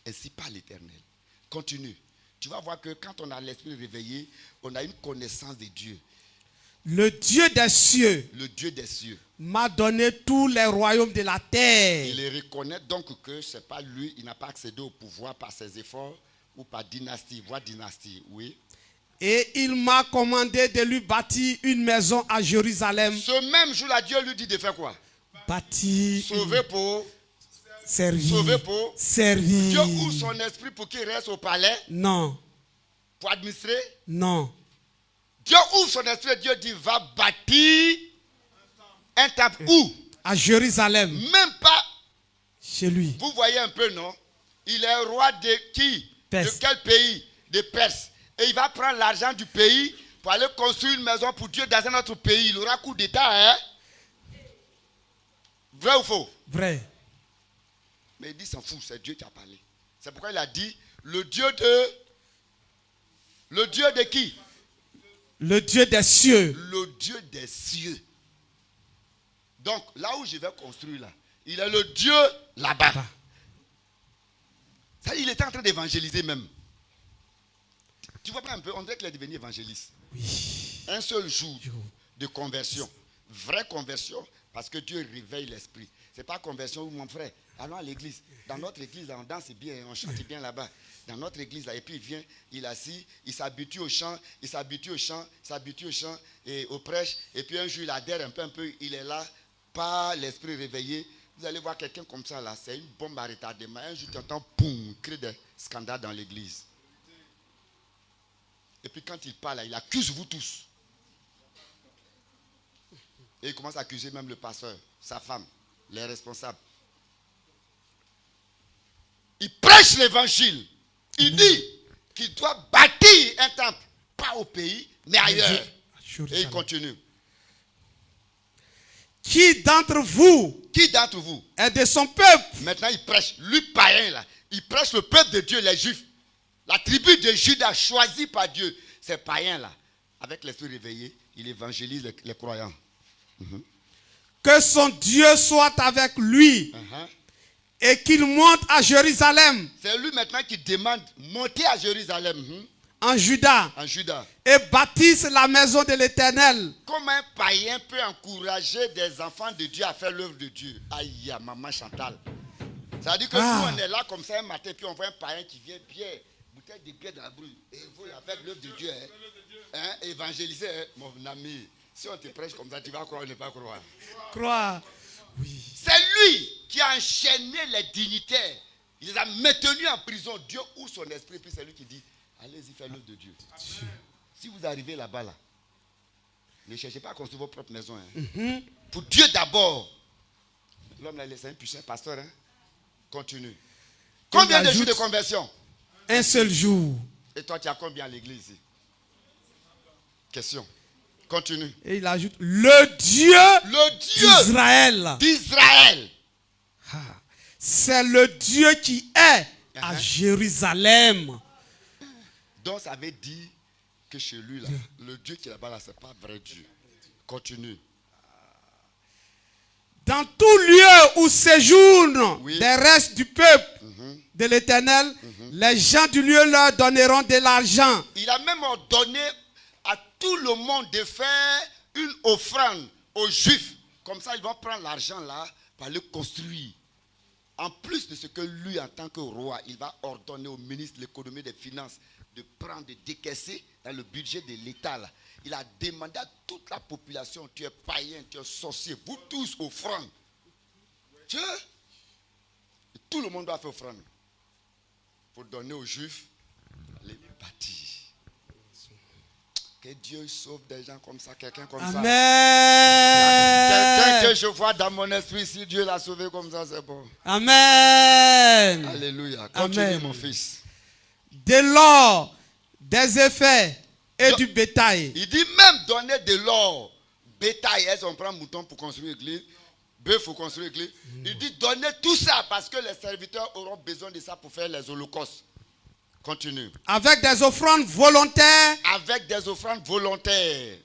Ainsi parle l'Éternel. Continue. Tu vas voir que quand on a l'esprit réveillé, on a une connaissance de Dieu. Le Dieu des cieux le Dieu des cieux. m'a donné tous les royaumes de la terre. Il reconnaît donc que ce n'est pas lui, il n'a pas accédé au pouvoir par ses efforts ou par dynastie, voie dynastie, oui. Et il m'a commandé de lui bâtir une maison à Jérusalem. Ce même jour-là, Dieu lui dit de faire quoi? Bâtir, Sauver pour, servir, sauver pour. servir. Dieu ouvre son esprit pour qu'il reste au palais, Non, pour administrer. non. Dieu ouvre son esprit et Dieu dit, va bâtir un temple. Où? À Jérusalem, Même pas. chez lui. Vous voyez un peu, non? Il est roi de qui? Perse. De quel pays? De Perse. Et il va prendre l'argent du pays pour aller construire une maison pour Dieu dans un autre pays. Il aura coup d'État, hein? Vrai ou faux? Vrai. Mais il dit, s'en fout, c'est Dieu qui a parlé. C'est pourquoi il a dit, le Dieu de qui? Le Dieu des cieux. Le Dieu des cieux. Donc, là où je vais construire, là, il est le Dieu là-bas. Ah. Ça, il était en train d'évangéliser même. Tu vois pas un peu, on dirait qu'il est devenu évangéliste. Oui. Un seul jour de conversion. Vraie conversion, parce que Dieu réveille l'esprit. Ce n'est pas conversion où mon frère, allons à l'église. Dans notre église, là, on danse bien, on chante bien là-bas. Dans notre église, là, et puis il vient, il est assis, il s'habitue au chant, et au prêche. Et puis un jour, il adhère un peu, il est là, par l'esprit réveillé. Vous allez voir quelqu'un comme ça, là, c'est une bombe à retardement. Un jour, tu entends, poum, crée des scandales dans l'église. Et puis quand il parle, là, il accuse vous tous. Et il commence à accuser même le pasteur, sa femme, les responsables. Il prêche l'évangile. Il dit qu'il doit bâtir un temple, pas au pays, mais ailleurs. Et il continue. Qui d'entre vous est de son peuple? Maintenant, il prêche, lui païen là. Il prêche le peuple de Dieu, les Juifs. La tribu de Juda choisie par Dieu. Ces païens là, avec l'esprit réveillé, il évangélise les croyants. Que son Dieu soit avec lui et qu'il monte à Jérusalem, C'est lui maintenant qui demande monter à Jérusalem, en Juda, en Juda. et bâtisse la maison de l'Éternel. Comment un païen peut encourager des enfants de Dieu à faire l'œuvre de Dieu? Aïe, maman Chantal. Ça veut dire que nous, on est là comme ça un matin, puis on voit un païen qui vient bien, bouteille de bière dans la brûle. Et il faut faire l'œuvre de Dieu. Évangéliser, mon ami. Si on te prêche comme ça, tu vas croire ou ne pas croire. Croire. Oui. C'est lui qui a enchaîné les dignitaires. Il les a maintenus en prison. Dieu ouvre son esprit, puis c'est lui qui dit, allez-y faire l'œuvre de Dieu. Si vous arrivez là-bas, là, ne cherchez pas à construire vos propres maisons. Pour Dieu d'abord. L'homme l'a laissé un puissant pasteur. Continue. Combien de jours de conversion? Un seul jour. Et toi, tu as combien à l'église ici? Question. Continue. Et il ajoute, le Dieu d'Israël. D'Israël. C'est le Dieu qui est à Jérusalem. Donc ça veut dire que chez lui, là, le Dieu qui est là-bas, là, ce n'est pas vrai Dieu. Continue. Dans tout lieu où séjournent les restes du peuple de l'Éternel, les gens du lieu leur donneront de l'argent. Il a même ordonné à tout le monde de faire une offrande aux Juifs. Comme ça, ils vont prendre l'argent là pour aller construire. En plus de ce que lui, en tant que roi, il va ordonner au ministre de l'économie et des finances de prendre, de décaisser dans le budget de l'État là. Il a demandé à toute la population, tu es païen, tu es sorcier, vous tous offrande. Tout le monde doit faire offrande. Pour donner aux Juifs les bâtir. Que Dieu sauve des gens comme ça, quelqu'un comme Amen. ça. Quelqu'un que je vois dans mon esprit, si Dieu l'a sauvé comme ça, c'est bon. Amen. Alléluia. Continue, Amen. mon fils. De l'or, des effets et du bétail. Il dit même donner de l'or, bétail. Est-ce qu'on prend mouton pour construire l'église? Bœuf pour construire l'église? Il dit donner tout ça parce que les serviteurs auront besoin de ça pour faire les holocaustes. Continue. Avec des offrandes volontaires. Avec des offrandes volontaires.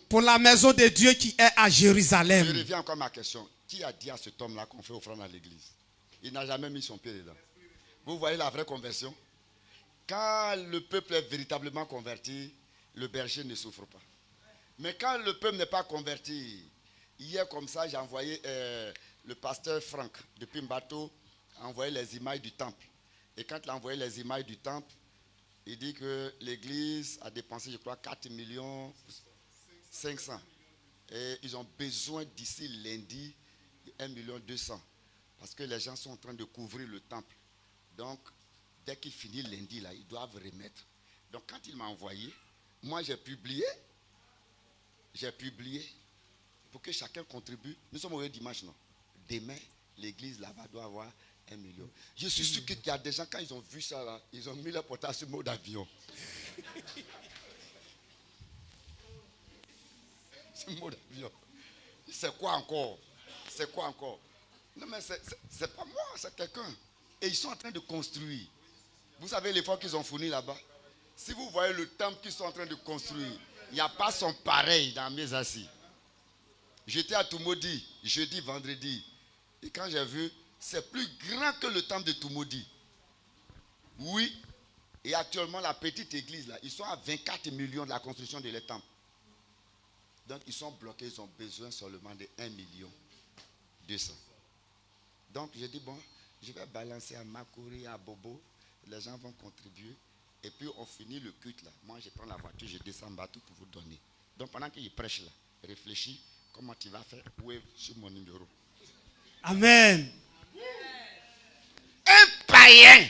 Pour la maison de Dieu qui est à Jérusalem. Je reviens encore à ma question. Qui a dit à cet homme-là qu'on fait offrande à l'église? Il n'a jamais mis son pied dedans. Vous voyez la vraie conversion? Quand le peuple est véritablement converti, le berger ne souffre pas. Mais quand le peuple n'est pas converti, hier comme ça, j'ai envoyé le pasteur Franck depuis Mbato a envoyé les images du temple. Et quand il a envoyé les images du temple, il dit que l'église a dépensé, je crois, 4 millions 500. Et ils ont besoin d'ici lundi 1 million 200. Parce que les gens sont en train de couvrir le temple. Donc, dès qu'il finit lundi, là, ils doivent remettre. Donc, quand il m'a envoyé, moi, j'ai publié pour que chacun contribue. Nous sommes au dimanche, non? Demain, l'église là-bas doit avoir 1 million. Je suis sûr qu'il y a des gens, quand ils ont vu ça, là, ils ont mis leur portable sur mode avion. C'est mode avion. C'est quoi encore? C'est quoi encore? Non, mais c'est pas moi, c'est quelqu'un. Et ils sont en train de construire. Vous savez l'effort qu'ils ont fourni là-bas? Si vous voyez le temple qu'ils sont en train de construire, il n'y a pas son pareil dans mes assis. J'étais à Tumodi, jeudi, vendredi. Et quand j'ai vu, c'est plus grand que le temple de Tumodi. Oui. Et actuellement, la petite église, là, ils sont à 24 millions de la construction de leur temple. Donc, ils sont bloqués, ils ont besoin seulement de 1 million 200. Donc, j'ai dit, bon, je vais balancer à Makori, à Bobo. Les gens vont contribuer. Et puis, on finit le culte, là. Moi, je prends la voiture, je descends en bateau pour vous donner. Donc, pendant qu'il prêche, là, réfléchis comment tu vas faire. Wave sur mon numéro. Amen. Un païen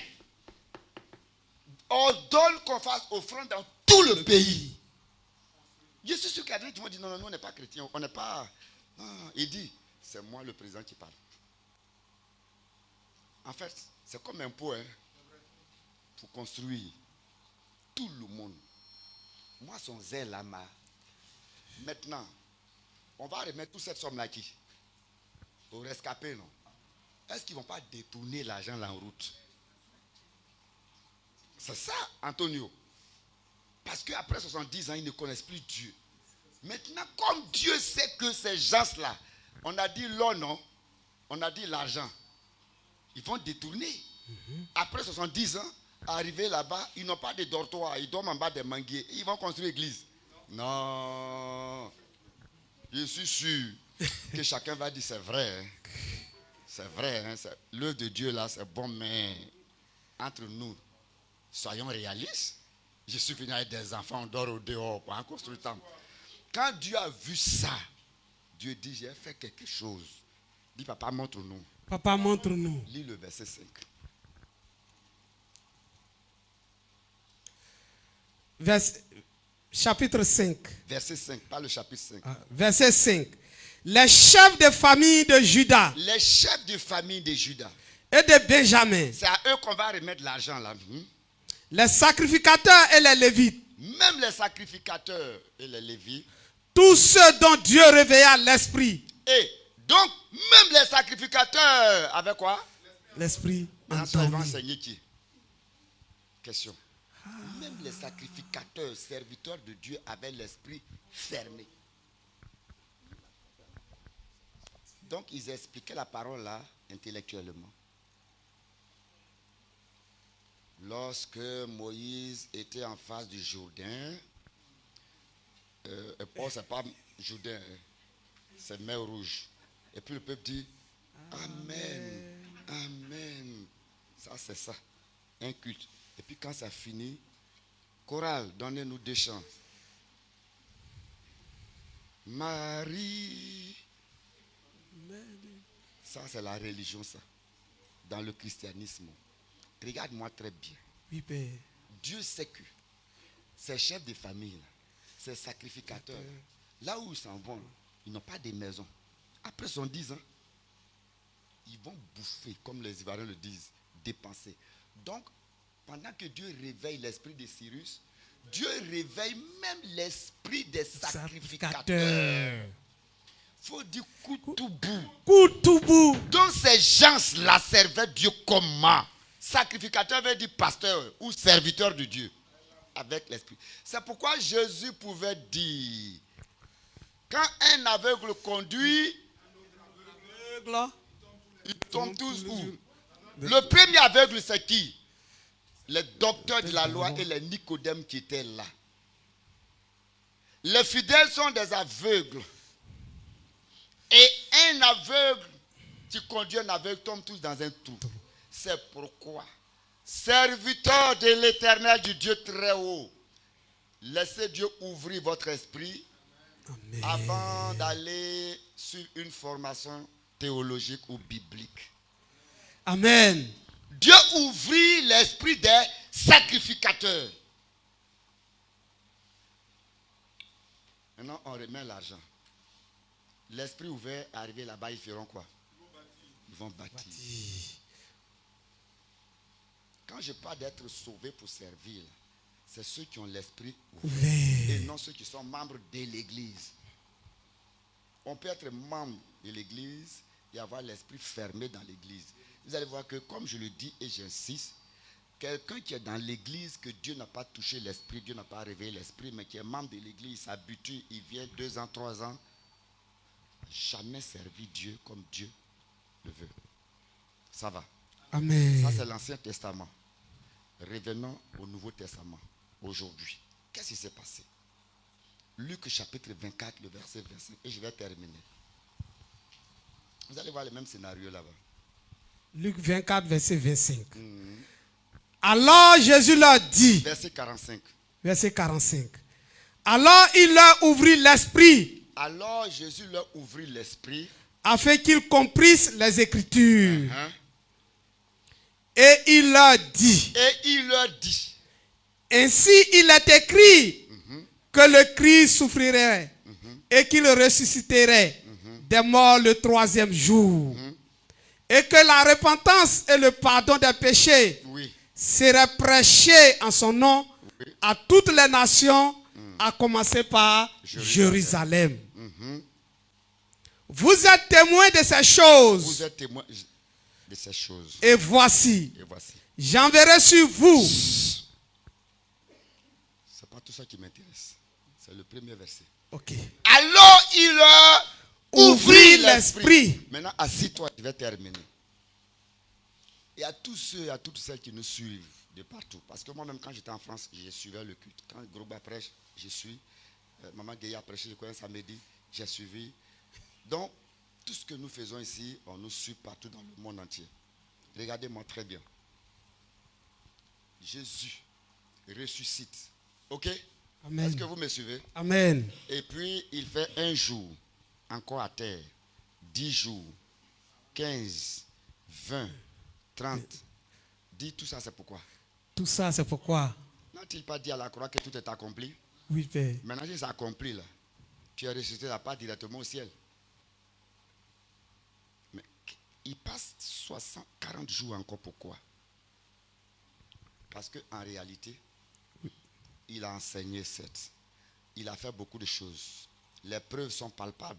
ordonne qu'on fasse offrande dans tout le pays. Je suis sûr qu'il y a des gens qui vont dire non, nous on n'est pas chrétiens, on n'est pas. Non. Il dit, c'est moi le président qui parle. En fait, c'est comme un pot pour construire tout le monde. Moi, son zèle là, maintenant, on va remettre toute cette somme-là qui au rescapé, non? Est-ce qu'ils ne vont pas détourner l'argent là en route? C'est ça, Antonio. Parce qu'après 70 ans, ils ne connaissent plus Dieu. Maintenant, comme Dieu sait que ces gens-là, on a dit l'or, non? On a dit l'argent. Ils vont détourner. Après 70 ans, arriver là-bas, ils n'ont pas de dortoir. Ils dorment en bas des manguiers. Ils vont construire l'église. Non. Je suis sûr que chacun va dire c'est vrai. C'est vrai. L'œuvre de Dieu là, c'est bon, mais entre nous, soyons réalistes. Je suis venu avec des enfants, on dort au dehors pour construire le temple. Quand Dieu a vu ça, Dieu dit, j'ai fait quelque chose. Dis, papa, montre-nous. Papa, montre-nous. Lis le verset 5. Chapitre 5. Verset 5, pas le chapitre 5. Verset 5. Les chefs de famille de Juda. Les chefs de famille de Juda. Et de Benjamin. C'est à eux qu'on va remettre l'argent là. Les sacrificateurs et les lévites. Même les sacrificateurs et les lévites. Tous ceux dont Dieu réveilla l'esprit. Et donc, même les sacrificateurs, avec quoi? L'esprit. Maintenant, ils vont enseigner qui? Question. Même les sacrificateurs, serviteurs de Dieu, avaient l'esprit fermé. Donc, ils expliquaient la parole là, intellectuellement. Lorsque Moïse était en face du Jourdain, et Paul, c'est pas Jourdain, c'est mer rouge. Et puis le peuple dit, Amen, Amen. Ça, c'est ça, un culte. Et puis quand ça finit, chorale, donnez-nous des chants. Marie. Ça, c'est la religion, ça. Dans le christianisme. Regarde-moi très bien. Oui, Père. Dieu sait que ces chefs de famille, là, ces sacrificateurs, là où ils s'en vont, ils n'ont pas de maison. Après 70 ans, ils vont bouffer, comme les Ivoiriens le disent, dépenser. Donc, pendant que Dieu réveille l'esprit de Cyrus, Dieu réveille même l'esprit des sacrificateurs. Il faut dire Koutoubout. Donc ces gens-là servaient Dieu comment? Sacrificateur veut dire pasteur ou serviteur de Dieu. Avec l'esprit. C'est pourquoi Jésus pouvait dire, quand un aveugle conduit, ils tombent tous où? Le premier aveugle, c'est qui? Les docteurs de la loi et les Nicodèmes qui étaient là. Les fidèles sont des aveugles. Et un aveugle, tu conduis un aveugle, tombe tous dans un trou. C'est pourquoi, serviteurs de l'Éternel, du Dieu très haut, laissez Dieu ouvrir votre esprit. Amen. Avant d'aller sur une formation théologique ou biblique. Amen. Dieu ouvrit l'esprit des sacrificateurs. Maintenant, on remet l'argent. L'esprit ouvert, arrivé là-bas, ils feront quoi? Ils vont bâtir. Quand je parle d'être sauvé pour servir, c'est ceux qui ont l'esprit ouvert et non ceux qui sont membres de l'église. On peut être membre de l'église et avoir l'esprit fermé dans l'église. Vous allez voir que, comme je le dis et j'insiste, quelqu'un qui est dans l'église, que Dieu n'a pas touché l'esprit, Dieu n'a pas réveillé l'esprit, mais qui est membre de l'église, s'habitue, il vient 2 ans, 3 ans, jamais servi Dieu comme Dieu le veut. Ça va. Amen. Ça, c'est l'Ancien Testament. Revenons au Nouveau Testament. Aujourd'hui, qu'est-ce qui s'est passé? Luc chapitre 24, le verset 25. Et je vais terminer. Vous allez voir le même scénario là-bas. Luc 24, verset 25. Alors Jésus leur dit. Verset 45. Verset 45. Alors il leur ouvrit l'esprit. Alors Jésus leur ouvrit l'esprit. Afin qu'ils comprissent les Écritures. Et il leur dit. Ainsi il est écrit que le Christ souffrirait et qu'il ressusciterait des morts le 3e jour. Et que la repentance et le pardon des péchés seraient prêchés en son nom à toutes les nations, à commencer par Jérusalem. Vous êtes témoins de ces choses. Vous êtes témoins de ces choses. Et voici. J'enverrai sur vous. C'est pas tout ça qui m'intéresse. C'est le premier verset. Ok. Alors il leur ouvrit l'esprit. Maintenant, assis-toi, je vais terminer. Et à tous ceux et à toutes celles qui nous suivent de partout. Parce que moi-même, quand j'étais en France, je suivais le culte. Quand Groba prêche, je suis. Maman Guéya prêche, je connais samedi, j'ai suivi. Donc, tout ce que nous faisons ici, on nous suit partout dans le monde entier. Regardez-moi très bien. Jésus ressuscite. Ok? Amen. Est-ce que vous me suivez? Amen. Et puis, il fait 1 jour encore à terre, 10 jours, 15, 20, 30. Dis tout ça, c'est pourquoi? Tout ça, c'est pourquoi? N'a-t-il pas dit à la croix que tout est accompli? Oui, Père. Maintenant, si c'est accompli, là, tu es ressuscité là, pas directement au ciel. Mais il passe 40 jours encore, pourquoi? Parce qu'en réalité, il a enseigné cette. Il a fait beaucoup de choses. Les preuves sont palpables.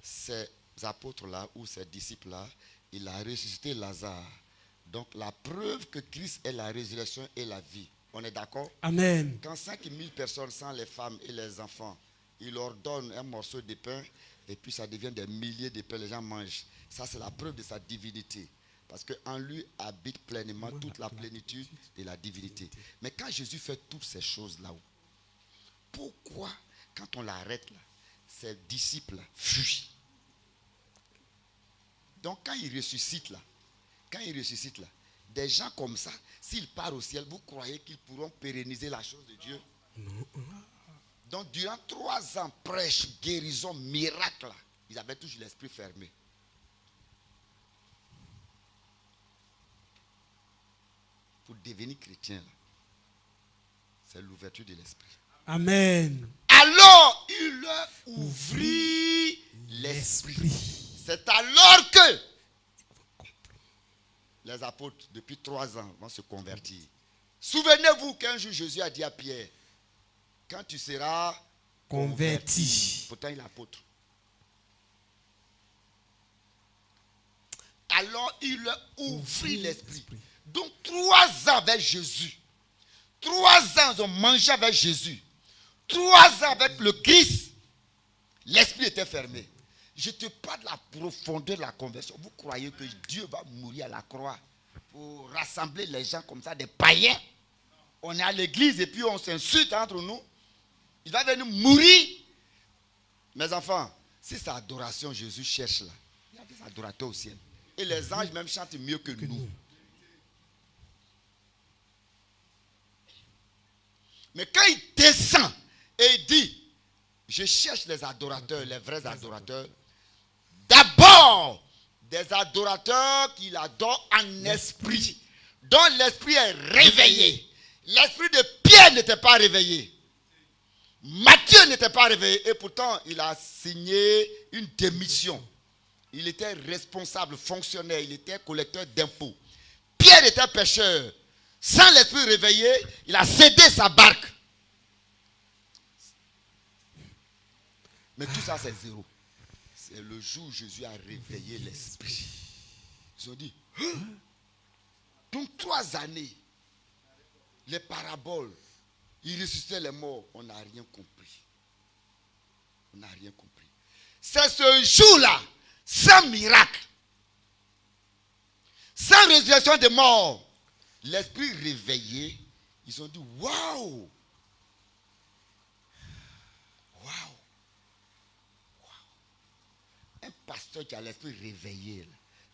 Ces apôtres-là ou ces disciples-là, il a ressuscité Lazare. Donc la preuve que Christ est la résurrection et la vie. On est d'accord? Amen. Quand 5000 personnes, sans les femmes et les enfants, il leur donne un morceau de pain et puis ça devient des milliers de pains, les gens mangent. Ça, c'est la preuve de sa divinité. Parce qu'en lui habite pleinement toute la plénitude de la divinité. Mais quand Jésus fait toutes ces choses là-haut, pourquoi, quand on l'arrête là, ses disciples fuient? Donc quand il ressuscite là, des gens comme ça, s'ils partent au ciel, vous croyez qu'ils pourront pérenniser la chose de Dieu? Non. Donc durant 3 ans, prêche, guérison, miracle, là, ils avaient toujours l'esprit fermé. Pour devenir chrétien, c'est l'ouverture de l'esprit. Amen. Alors, il leur ouvrit l'esprit. C'est alors que les apôtres, depuis 3 ans, vont se convertir. Souvenez-vous qu'un jour, Jésus a dit à Pierre, quand tu seras converti. Pourtant, il est apôtre. Alors, il leur ouvrit l'esprit. Donc 3 ans avec Jésus. 3 ans, ils ont mangé avec Jésus. 3 ans avec le Christ. L'esprit était fermé. Je te parle de la profondeur de la conversion. Vous croyez que Dieu va mourir à la croix pour rassembler les gens comme ça, des païens? On est à l'église et puis on s'insulte entre nous. Il va venir mourir. Mes enfants, si c'est adoration, Jésus cherche là. Il y a des adorateurs au ciel. Et les anges même chantent mieux que nous. Mais quand il descend et il dit, je cherche les adorateurs, les vrais adorateurs. D'abord, des adorateurs qui l'adorent en esprit, dont l'esprit est réveillé. L'esprit de Pierre n'était pas réveillé. Matthieu n'était pas réveillé. Et pourtant, il a signé une démission. Il était responsable, fonctionnaire, il était collecteur d'impôts. Pierre était pêcheur. Sans l'esprit réveillé, il a cédé sa barque. Mais tout ça, c'est zéro. C'est le jour où Jésus a réveillé l'esprit. Ils ont dit, hein? Donc 3 années, les paraboles, il ressuscitait les morts, on n'a rien compris. On n'a rien compris. C'est ce jour-là, sans miracle, sans résurrection des morts, l'esprit réveillé, ils ont dit, waouh! Waouh! Un pasteur qui a l'esprit réveillé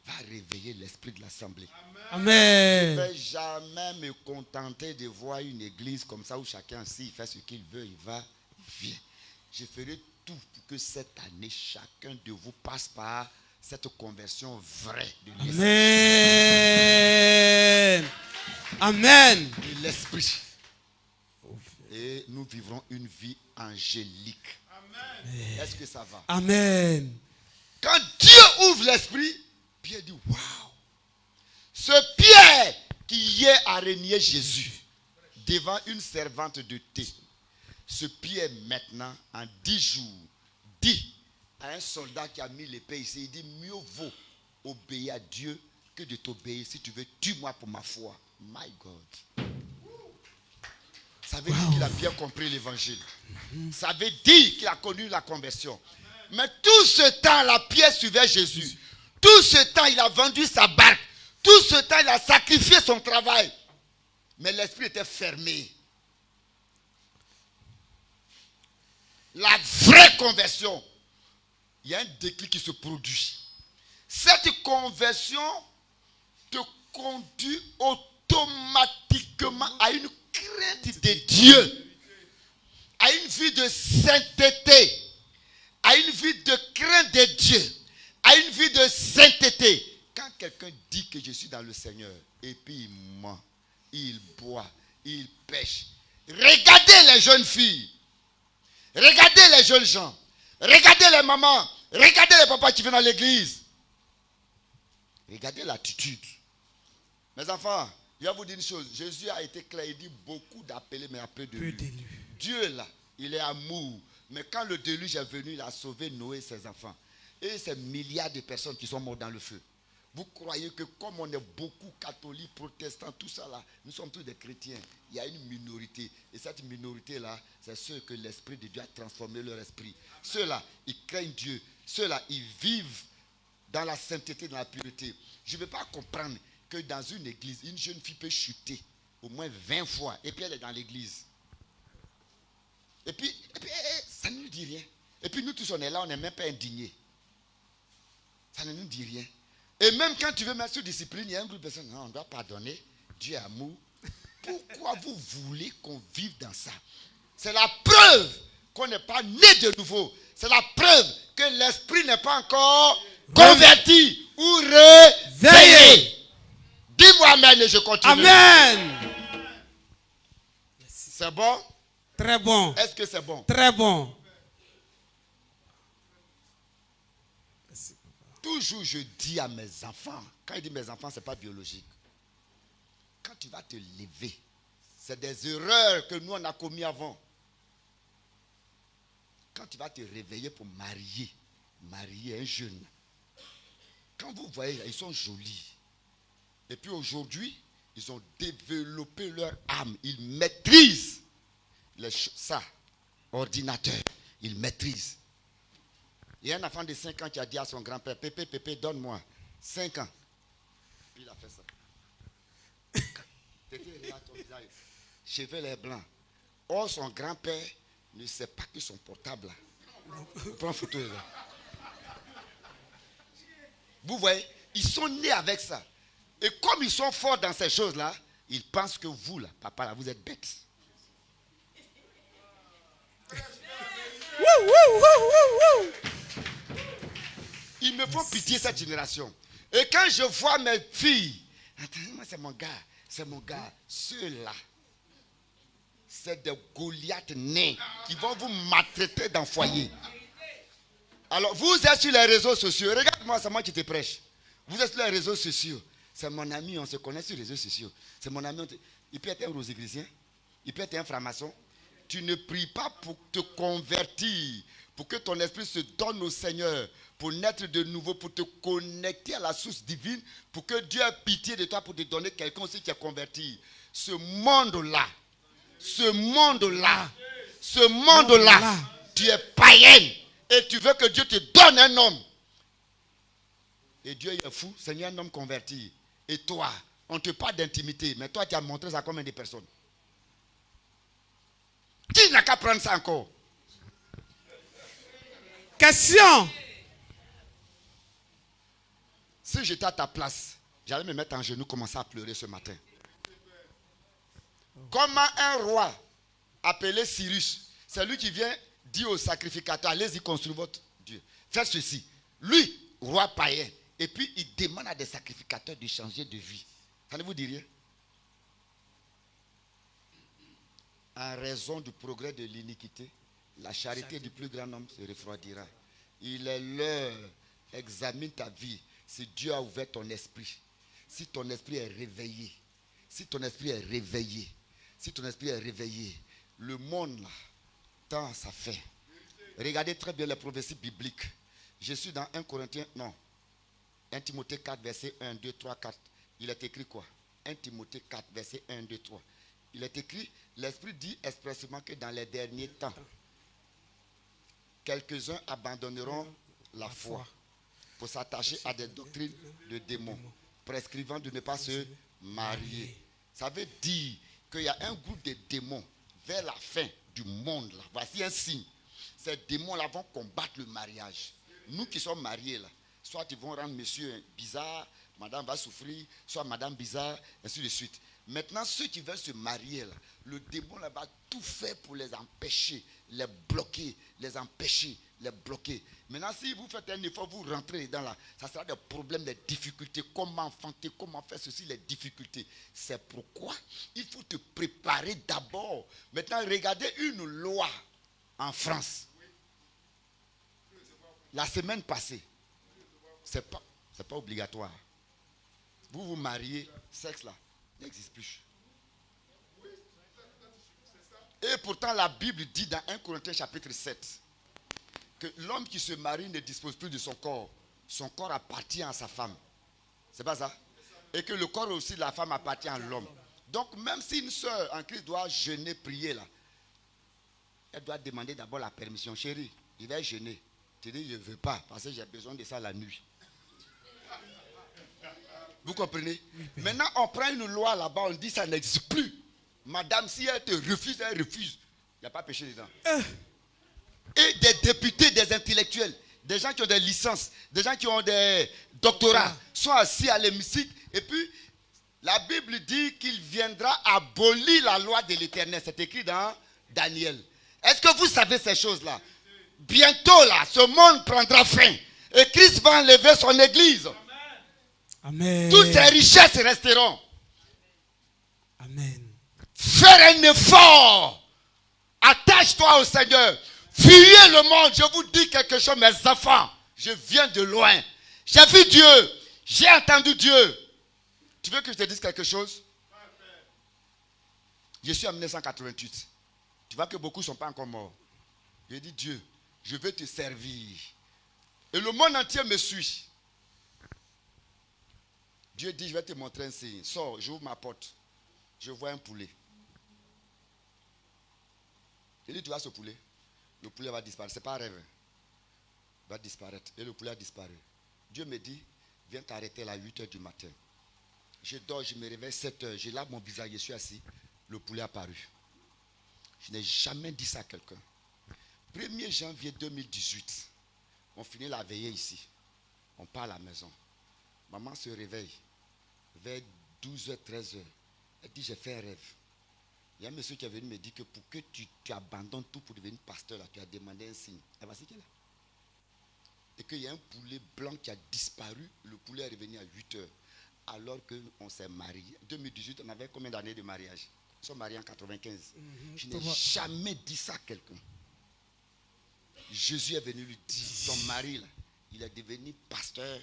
va réveiller l'esprit de l'assemblée. Amen. Je ne vais jamais me contenter de voir une église comme ça où chacun, s'il fait ce qu'il veut, il va, il vient. Je ferai tout pour que cette année, chacun de vous passe par cette conversion vraie de l'esprit. Amen. Amen. De l'esprit. Et nous vivrons une vie angélique. Amen. Est-ce que ça va? Amen. Quand Dieu ouvre l'esprit, Pierre dit, waouh! Ce Pierre qui hier a régné Jésus devant une servante de thé, ce Pierre maintenant, en 10 jours, dit à un soldat qui a mis l'épée ici, il dit, mieux vaut obéir à Dieu que de t'obéir. Si tu veux, tue-moi pour ma foi. My God. Ça veut dire qu'il a bien compris l'évangile. Ça veut dire qu'il a connu la conversion. Mais tout ce temps-là, Pierre suivait Jésus. Tout ce temps, il a vendu sa barque. Tout ce temps, il a sacrifié son travail. Mais l'esprit était fermé. La vraie conversion, il y a un déclic qui se produit. Cette conversion te conduit automatiquement à une crainte de Dieu, à une vie de sainteté, à une vie de crainte de Dieu, à une vie de sainteté. Quand quelqu'un dit que je suis dans le Seigneur, et puis il ment, il boit, il pêche. Regardez les jeunes filles, regardez les jeunes gens, regardez les mamans, regardez les papas qui viennent dans l'église. Regardez l'attitude. Mes enfants, je vais vous dire une chose. Jésus a été clair, il dit beaucoup d'appelés, mais à peu de lui. Dieu là, il est amour. Mais quand le déluge est venu, il a sauvé Noé et ses enfants. Et ces milliards de personnes qui sont mortes dans le feu. Vous croyez que comme on est beaucoup catholiques, protestants, tout ça là, nous sommes tous des chrétiens. Il y a une minorité. Et cette minorité-là, c'est ceux que l'Esprit de Dieu a transformé leur esprit. Ceux-là, ils craignent Dieu. Ceux-là, ils vivent dans la sainteté, dans la pureté. Je ne veux pas comprendre que dans une église, une jeune fille peut chuter au moins 20 fois. Et puis elle est dans l'église. Et puis ça ne nous dit rien. Et puis nous tous, on est là, on n'est même pas indignés. Ça ne nous dit rien. Et même quand tu veux mettre sur discipline, il y a un groupe de personnes, non, on doit pardonner. Dieu est amour. Pourquoi vous voulez qu'on vive dans ça? C'est la preuve qu'on n'est pas né de nouveau. C'est la preuve que l'esprit n'est pas encore converti ou réveillé. Dis-moi amen et je continue. Amen. C'est bon? Très bon. Est-ce que c'est bon? Très bon. Toujours je dis à mes enfants, quand je dis mes enfants, ce n'est pas biologique. Quand tu vas te lever, c'est des erreurs que nous on a commis avant. Quand tu vas te réveiller pour marier un jeune, quand vous voyez, ils sont jolis. Et puis aujourd'hui, ils ont développé leur âme. Ils maîtrisent ça, ordinateur. Ils maîtrisent. Il y a un enfant de 5 ans qui a dit à son grand-père, Pépé, donne-moi 5 ans. Puis il a fait ça. Cheveux les blancs. Or, son grand-père ne sait pas que son portable là. Prends photo là. Vous voyez, ils sont nés avec ça. Et comme ils sont forts dans ces choses-là, ils pensent que vous là, papa là, vous êtes bêtes. Ils me font pitié cette génération. Et quand je vois mes filles, attendez-moi, c'est mon gars, ceux-là, c'est des Goliaths nés qui vont vous maltraiter dans le foyer. Alors, vous êtes sur les réseaux sociaux. Regarde-moi, c'est moi qui te prêche. Vous êtes sur les réseaux sociaux. C'est mon ami, on se connaît sur les réseaux sociaux. C'est mon ami. Il peut être un rosicrucien. Il peut être un franc-maçon. Tu ne pries pas pour te convertir, pour que ton esprit se donne au Seigneur, pour naître de nouveau, pour te connecter à la source divine, pour que Dieu ait pitié de toi, pour te donner quelqu'un aussi qui est converti. Ce monde-là, tu es païenne et tu veux que Dieu te donne un homme. Et Dieu est fou, Seigneur, un homme converti. Et toi, on ne te parle d'intimité, mais toi tu as montré ça à combien de personnes? Qui n'a qu'à prendre ça encore? Question. Si j'étais à ta place, j'allais me mettre en genoux, commencer à pleurer ce matin. Comment un roi appelé Cyrus, c'est lui qui vient dire au sacrificateur, allez-y construire votre Dieu. Faites ceci. Lui, roi païen, et puis il demande à des sacrificateurs de changer de vie. Ça ne vous dit rien? En raison du progrès de l'iniquité, la charité du plus grand homme se refroidira. Il est l'heure, examine ta vie. Si Dieu a ouvert ton esprit, si ton esprit est réveillé, le monde là, tend à sa fin. Regardez très bien les prophéties bibliques. Je suis dans 1 Timothée 4, verset 1, 2, 3, 4. Il est écrit quoi? 1 Timothée 4, verset 1, 2, 3. Il est écrit, l'Esprit dit expressément que dans les derniers temps, quelques-uns abandonneront la foi pour s'attacher à des doctrines de démons, prescrivant de ne pas se marier. Ça veut dire qu'il y a un groupe de démons vers la fin du monde. Là. Voici un signe. Ces démons-là vont combattre le mariage. Nous qui sommes mariés, là, soit ils vont rendre monsieur bizarre, madame va souffrir, soit madame bizarre, ainsi de suite. Maintenant, ceux qui veulent se marier, là, le démon là, va tout faire pour les empêcher, les bloquer, les empêcher, les bloquer. Maintenant, si vous faites un effort, vous rentrez dedans là, ça sera des problèmes, des difficultés. Comment enfanter, comment faire ceci, les difficultés. C'est pourquoi il faut te préparer d'abord. Maintenant, regardez une loi en France. La semaine passée, c'est pas obligatoire. Vous vous mariez, sexe là n'existe plus. Et pourtant la Bible dit dans 1 Corinthiens chapitre 7 que l'homme qui se marie ne dispose plus de son corps. Son corps appartient à sa femme. C'est pas ça? Et que le corps aussi de la femme appartient à l'homme. Donc même si une soeur en Christ doit jeûner, prier là, elle doit demander d'abord la permission. Chérie, je vais jeûner. Tu dis je ne veux pas parce que j'ai besoin de ça la nuit. Vous comprenez? Maintenant, on prend une loi là-bas, on dit ça n'existe plus. Madame, si elle te refuse, elle refuse. Il n'y a pas péché dedans. Et des députés, des intellectuels, des gens qui ont des licences, des gens qui ont des doctorats, sont assis à l'hémicycle. Et puis, la Bible dit qu'il viendra abolir la loi de l'Éternel. C'est écrit dans Daniel. Est-ce que vous savez ces choses-là? Bientôt, là, ce monde prendra fin. Et Christ va enlever son église. Amen. Toutes ces richesses resteront. Amen. Faire un effort. Attache-toi au Seigneur. Fuyez le monde. Je vous dis quelque chose, mes enfants. Je viens de loin. J'ai vu Dieu. J'ai entendu Dieu. Tu veux que je te dise quelque chose? Je suis en 1988. Tu vois que beaucoup ne sont pas encore morts. Je dis Dieu, je veux te servir. Et le monde entier me suit. Dieu dit, je vais te montrer un signe. Sors, j'ouvre ma porte. Je vois un poulet. Il dit, tu vois ce poulet? Le poulet va disparaître. Ce n'est pas un rêve. Il va disparaître. Et le poulet a disparu. Dieu me dit, viens t'arrêter là à 8 h du matin. Je dors, je me réveille 7 h. Je lave mon visage, je suis assis. Le poulet a apparu. Je n'ai jamais dit ça à quelqu'un. 1er janvier 2018, on finit la veillée ici. On part à la maison. Maman se réveille vers 12h, 13h. Elle dit, j'ai fait un rêve. Il y a un monsieur qui est venu me dire que pour que tu abandonnes tout pour devenir pasteur, là, tu as demandé un signe. Et voici qu'il est là. Et qu'il y a un poulet blanc qui a disparu. Le poulet est revenu à 8h. Alors qu'on s'est marié. En 2018, on avait combien d'années de mariage? Ils sont mariés en 95. Je n'ai jamais dit ça à quelqu'un. Jésus est venu lui dire, ton mari, là, il est devenu pasteur.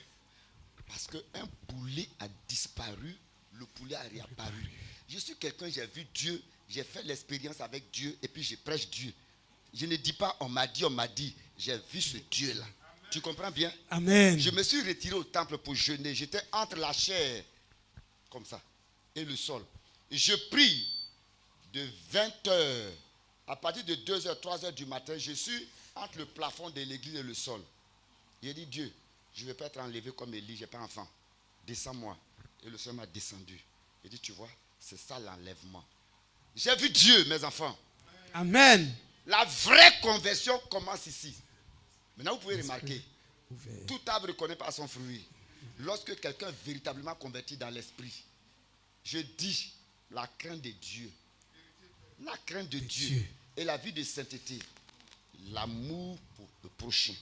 Parce qu'un poulet a disparu, le poulet a réapparu. Je suis quelqu'un, j'ai vu Dieu, j'ai fait l'expérience avec Dieu et puis je prêche Dieu. Je ne dis pas on m'a dit, j'ai vu ce Dieu-là. Tu comprends bien? Amen. Je me suis retiré au temple pour jeûner. J'étais entre la chair, comme ça, et le sol. Et je prie de 20h, à partir de 2h, 3h du matin, je suis entre le plafond de l'église et le sol. J'ai dit, Dieu, je ne vais pas être enlevé comme Élie, je n'ai pas enfant. Descends-moi. Et le Seigneur m'a descendu. Il dit, tu vois, c'est ça l'enlèvement. J'ai vu Dieu, mes enfants. Amen. La vraie conversion commence ici. Maintenant, vous pouvez remarquer, tout arbre ne connaît pas son fruit. Lorsque quelqu'un est véritablement converti dans l'esprit, je dis la crainte de Dieu. La crainte de Dieu et la vie de sainteté. L'amour pour le prochain.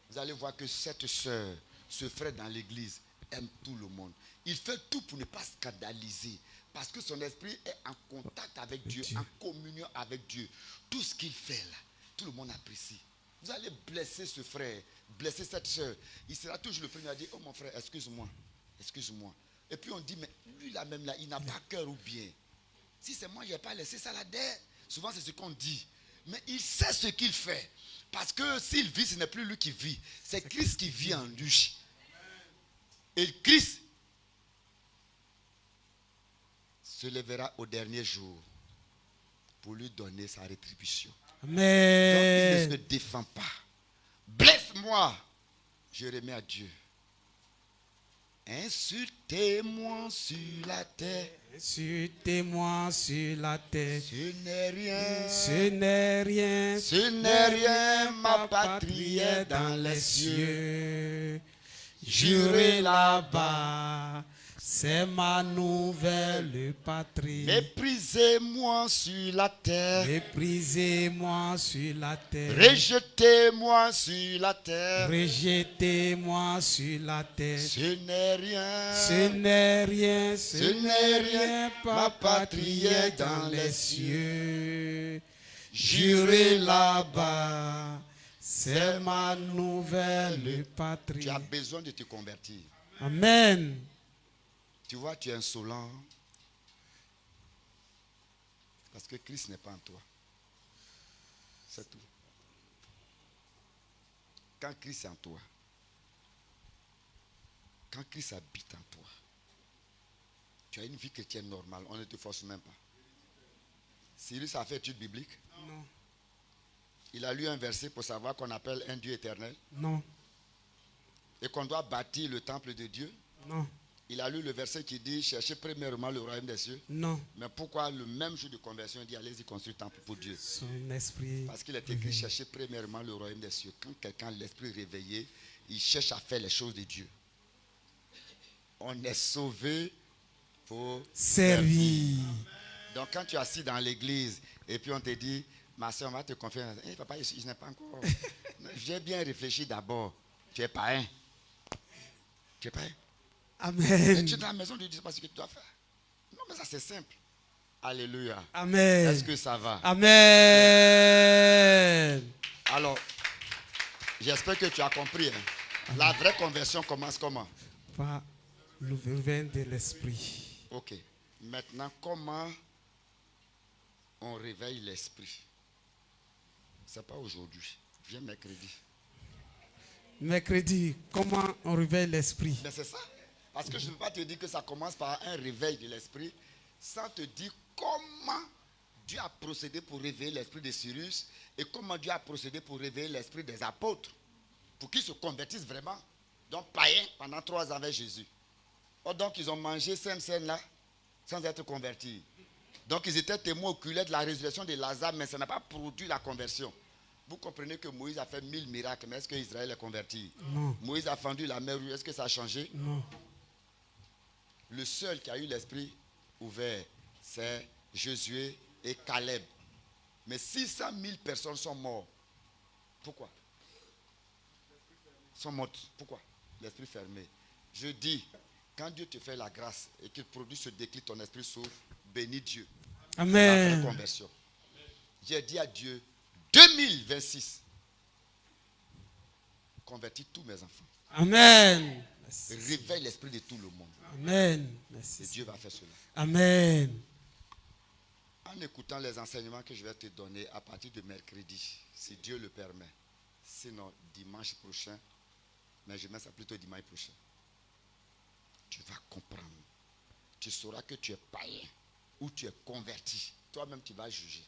Vous allez voir que cette soeur, ce frère dans l'église, aime tout le monde. Il fait tout pour ne pas scandaliser. Parce que son esprit est en contact avec Dieu, en communion avec Dieu. Tout ce qu'il fait là, tout le monde apprécie. Vous allez blesser ce frère, blesser cette soeur. Il sera toujours le premier à dire, oh mon frère, excuse-moi, excuse-moi. Et puis on dit, mais lui là même là, il n'a pas cœur ou bien. Si c'est moi, je n'ai pas laissé ça là-dedans. Souvent c'est ce qu'on dit. Mais il sait ce qu'il fait. Parce que s'il vit, ce n'est plus lui qui vit. C'est Christ qui vit en lui. Et Christ se lèvera au dernier jour pour lui donner sa rétribution. Amen. Donc il ne se défend pas. Blesse-moi, je remets à Dieu. Insultez-moi sur la terre. Insultez-moi sur la terre. Ce n'est rien. Ce n'est rien. Ce n'est rien, ma patrie est dans les cieux. Jurez là-bas, c'est ma nouvelle patrie. Méprisez-moi sur la terre. Méprisez-moi sur la terre. Rejetez-moi sur la terre. Rejetez-moi sur la terre. Ce n'est rien. Ce n'est rien. Ce n'est rien, ma patrie est dans les cieux. Jurez là-bas, c'est ma nouvelle patrie. Tu as besoin de te convertir. Amen. Tu vois, tu es insolent. Parce que Christ n'est pas en toi. C'est tout. Quand Christ est en toi, quand Christ habite en toi, tu as une vie chrétienne normale. On ne te force même pas. Cyrus a fait étude biblique? Non. Il a lu un verset pour savoir qu'on appelle un Dieu éternel. Non. Et qu'on doit bâtir le temple de Dieu. Non. Il a lu le verset qui dit, cherchez premièrement le royaume des cieux. Non. Mais pourquoi le même jour de conversion, il dit, allez-y construire le temple pour Dieu? Son esprit. Parce qu'il est écrit, cherchez premièrement le royaume des cieux. Quand quelqu'un a l'esprit réveillé, il cherche à faire les choses de Dieu. On est sauvé pour servir. Donc quand tu es assis dans l'église et puis on te dit, ma soeur, on va te confier. Hey, papa, je n'ai pas encore. J'ai bien réfléchi d'abord. Tu es païen. Tu es païen. Amen. Et tu es dans la maison de Dieu, c'est pas ce que tu dois faire. Non, mais ça c'est simple. Alléluia. Amen. Est-ce que ça va? Amen. Alors, j'espère que tu as compris. Hein. La vraie conversion commence comment? Par l'ouverture de l'esprit. Ok. Maintenant, comment on réveille l'esprit? Ce n'est pas aujourd'hui. Viens mercredi. Mercredi, comment on réveille l'esprit? Mais c'est ça. Parce que je ne peux pas te dire que ça commence par un réveil de l'esprit sans te dire comment Dieu a procédé pour réveiller l'esprit de Cyrus et comment Dieu a procédé pour réveiller l'esprit des apôtres pour qu'ils se convertissent vraiment. Donc païens pendant 3 ans avec Jésus. Oh, donc ils ont mangé cette scène-là sans être convertis. Donc ils étaient témoins oculaires de la résurrection de Lazare, mais ça n'a pas produit la conversion. Vous comprenez que Moïse a fait 1000 miracles, mais est-ce que Israël est converti? Non. Moïse a fendu la mer, est-ce que ça a changé? Non. Le seul qui a eu l'esprit ouvert, c'est Josué et Caleb. Mais 600 000 personnes sont mortes. Pourquoi? Sont mortes. Pourquoi? L'esprit fermé. Je dis, quand Dieu te fait la grâce et qu'il produit ce déclic, ton esprit s'ouvre, bénis Dieu. Amen. La conversion. J'ai dit à Dieu, 2026, convertis tous mes enfants. Amen. Merci. Réveille l'esprit de tout le monde. Amen. Merci. Et Dieu va faire cela. Amen. En écoutant les enseignements que je vais te donner à partir de mercredi, si Dieu le permet. Sinon, dimanche prochain, mais je mets ça plutôt dimanche prochain. Tu vas comprendre. Tu sauras que tu es païen ou tu es converti. Toi-même, tu vas juger.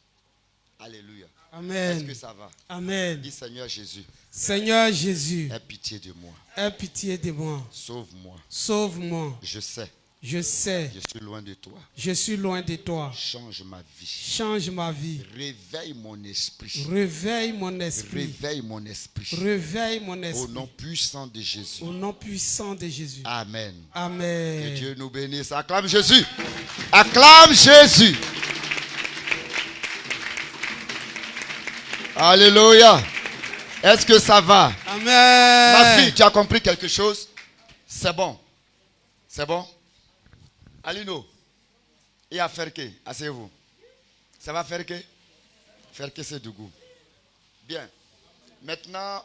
Alléluia. Amen. Est-ce que ça va? Amen. Dis Seigneur Jésus, Seigneur Jésus, aie pitié de moi. aie pitié de moi. Sauve-moi. Sauve-moi. Je sais, Je sais, je suis loin de toi. je suis loin de toi. Change ma vie. Change ma vie. Réveille mon esprit. Réveille mon esprit. Réveille mon esprit. Réveille mon Au esprit. nom puissant de Jésus. Au nom puissant de Jésus. Amen. Que Amen. Dieu nous bénisse. Acclame Jésus. Acclame Jésus. Alléluia. Est-ce que ça va? Amen. Ma fille, tu as compris quelque chose? C'est bon. C'est bon? Alino. Et à faire que? Asseyez-vous. Ça va faire que? Faire que c'est du goût. Bien. Maintenant,